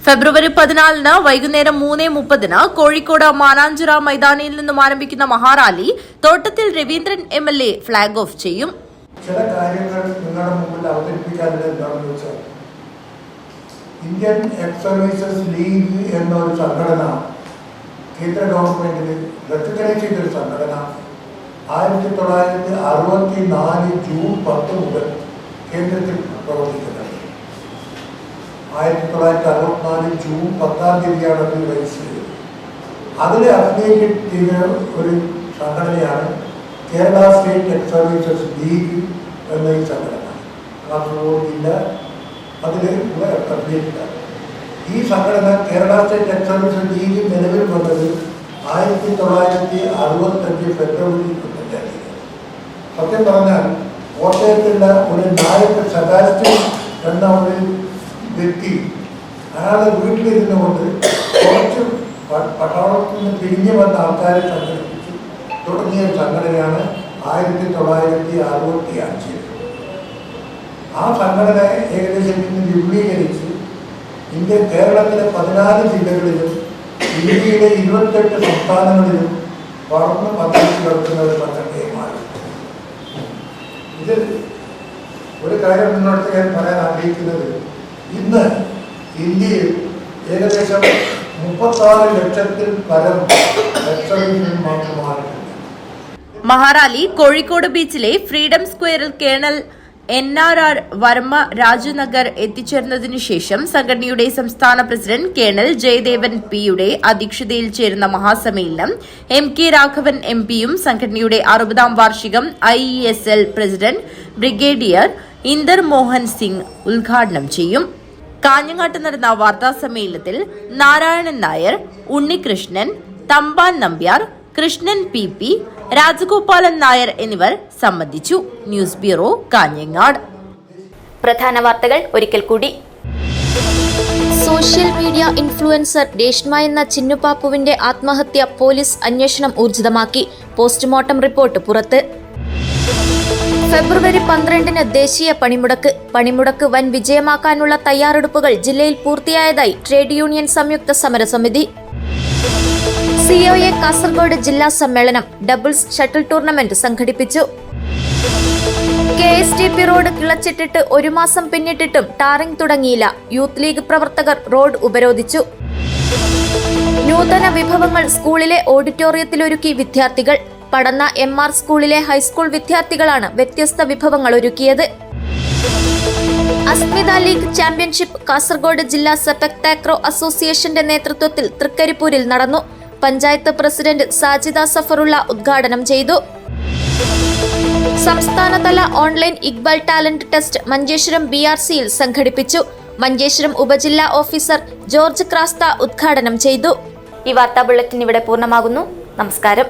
ഫെബ്രുവരി 14-ന് വൈകുന്നേരം 3:30-ന് കോഴിക്കോട് മാനാഞ്ചിറ മൈതാനിയിൽ നിന്നും ആരംഭിക്കുന്ന മഹാറാലി Thottathil Raveendran MLA flag off ചെയ്യും. ചില കാര്യങ്ങൾ നിങ്ങളുടെ മുമ്പിൽ അവതരിപ്പിക്കാനുള്ള എന്താണെന്ന് വെച്ചാൽ, ഇന്ത്യൻ എക്സ് സർവീസസ് ലീഗ് എന്നൊരു സംഘടന കേന്ദ്ര ഗവൺമെന്റിൽ റെക്കഗ്നൈസ് ചെയ്തൊരു സംഘടന 1964 ജൂൺ 10 മുതൽ കേന്ദ്രത്തിൽ പ്രവർത്തിക്കുന്നുണ്ട്. 1964 ജൂൺ 10-ാം തീയതിയാണ് അത് രജിസ്റ്റർ ചെയ്തത്. അതിൽ അഫിലിയേറ്റ് ചെയ്ത ഒരു സംഘടനയാണ് Kerala state ex services league എന്ന ഈ സംഘടന. കാസർഗോഡ് ജില്ല അതിൽ അഫിലിയേറ്റഡ്. ഈ സംഘടന Kerala state ex services league നിലവിൽ വന്നത് 1965 ഫെബ്രുവരി 25. സത്യം പറഞ്ഞാൽ കോട്ടയത്തുള്ള ഒരു നായക് സെബാസ്റ്റ്യൻ എന്ന ഒരു വ്യക്തി അയാളുടെ വീട്ടിലിരുന്നുകൊണ്ട് കുറച്ച് പട്ടാളത്തിൽ നിന്ന് പിരിഞ്ഞു വന്ന ആൾക്കാരെ സംഘടിപ്പിച്ചു തുടങ്ങിയ സംഘടനയാണ് 1965. ആ സംഘടന ഏകദേശം ഇന്ന് വിപുലീകരിച്ച് കേരളത്തിലെ 14 ജില്ലകളിലും ഇന്ത്യയിലെ 28 സംസ്ഥാനങ്ങളിലും വളർന്ന് പദ്ധതി നടത്തുന്ന ഒരു സംഘടനയെ മാറി. ഇത് ഒരു കാര്യം മുന്നോട്ട് ഞാൻ പറയാൻ ആഗ്രഹിക്കുന്നത്, ഇന്ന് ഇന്ത്യയിൽ ഏകദേശം 36 ലക്ഷത്തിൽ പരം എക്സർവീസസ് മാത്രമാണ്. മഹാറാലി കോഴിക്കോട് ബീച്ചിലെ ഫ്രീഡം സ്ക്വയറിൽ കേണൽ NRR വർമ്മ രാജനഗർ എത്തിച്ചേർന്നതിനു ശേഷം സംഘടനയുടെ സംസ്ഥാന പ്രസിഡന്റ് കേണൽ ജയദേവൻ P-യുടെ അധ്യക്ഷതയിൽ ചേരുന്ന മഹാസമ്മേളനം MK രാഘവൻ MP-യും സംഘടനയുടെ 60ാം വാർഷികം IESL president brigadier Inder Mohan Singh ഉദ്ഘാടനം ചെയ്യും. കാഞ്ഞങ്ങാട്ട് നടന്ന വാർത്താ സമ്മേളനത്തിൽ നാരായണൻ നായർ, ഉണ്ണികൃഷ്ണൻ, തമ്പാൻ നമ്പ്യാർ, കൃഷ്ണൻ PP, രാജഗോപാലൻ നായർ എന്നിവർ സംബന്ധിച്ചു. News bureau, Kanhangad. പ്രധാന വാർത്തകൾ ഒരിക്കൽ കൂടി. സോഷ്യൽ മീഡിയ ഇൻഫ്ലുവൻസർ രേഷ്മ എന്ന ചിന്നുപാപ്പുവിന്റെ ആത്മഹത്യ പോലീസ് അന്വേഷണം ഊർജിതമാക്കി. പോസ്റ്റ്മോർട്ടം റിപ്പോർട്ട് പുറത്ത്. ഫെബ്രുവരി 12-ന് ദേശീയ പണിമുടക്ക് വൻ വിജയമാക്കാനുള്ള തയ്യാറെടുപ്പുകൾ ജില്ലയിൽ പൂർത്തിയായതായി ട്രേഡ് യൂണിയൻ സംയുക്ത സമരസമിതി. COA കാസർഗോഡ് ജില്ലാ സമ്മേളനം ഡബിൾസ് ഷട്ടിൽ ടൂർണമെന്റ് സംഘടിപ്പിച്ചു. KSTP റോഡ് കിളച്ചിട്ടിട്ട് 1 മാസം പിന്നിട്ടിട്ടും ടാറിംഗ് തുടങ്ങിയില്ല. യൂത്ത് ലീഗ് പ്രവർത്തകർ റോഡ് ഉപരോധിച്ചു. നൂതന വിഭവങ്ങൾ സ്കൂളിലെ ഓഡിറ്റോറിയത്തിലൊരുക്കി വിദ്യാർത്ഥികൾ. പടന്ന MR സ്കൂളിലെ ഹൈസ്കൂൾ വിദ്യാർത്ഥികളാണ് വ്യത്യസ്ത വിഭവങ്ങൾ ഒരുക്കിയത്. അസ്മിത ലീഗ് ചാമ്പ്യൻഷിപ്പ് കാസർഗോഡ് ജില്ലാ സെപക് താക്രോ അസോസിയേഷന്റെ നേതൃത്വത്തിൽ തൃക്കരിപ്പൂരിൽ നടന്നു. പഞ്ചായത്ത് പ്രസിഡന്റ് സാജിദ സഫറുള്ള ഉദ്ഘാടനം ചെയ്തു. സംസ്ഥാനതല online Iqbal talent test Manjeshwaram BRCയിൽ സംഘടിപ്പിച്ചു. മഞ്ചേശ്വരം ഉപജില്ലാ ഓഫീസർ ജോർജ് ക്രാസ്ത ഉദ്ഘാടനം ചെയ്തു. ഈ വാർത്താ ബുള്ളറ്റിൻ ഇവിടെ പൂർണ്ണമാകുന്നു. നമസ്കാരം.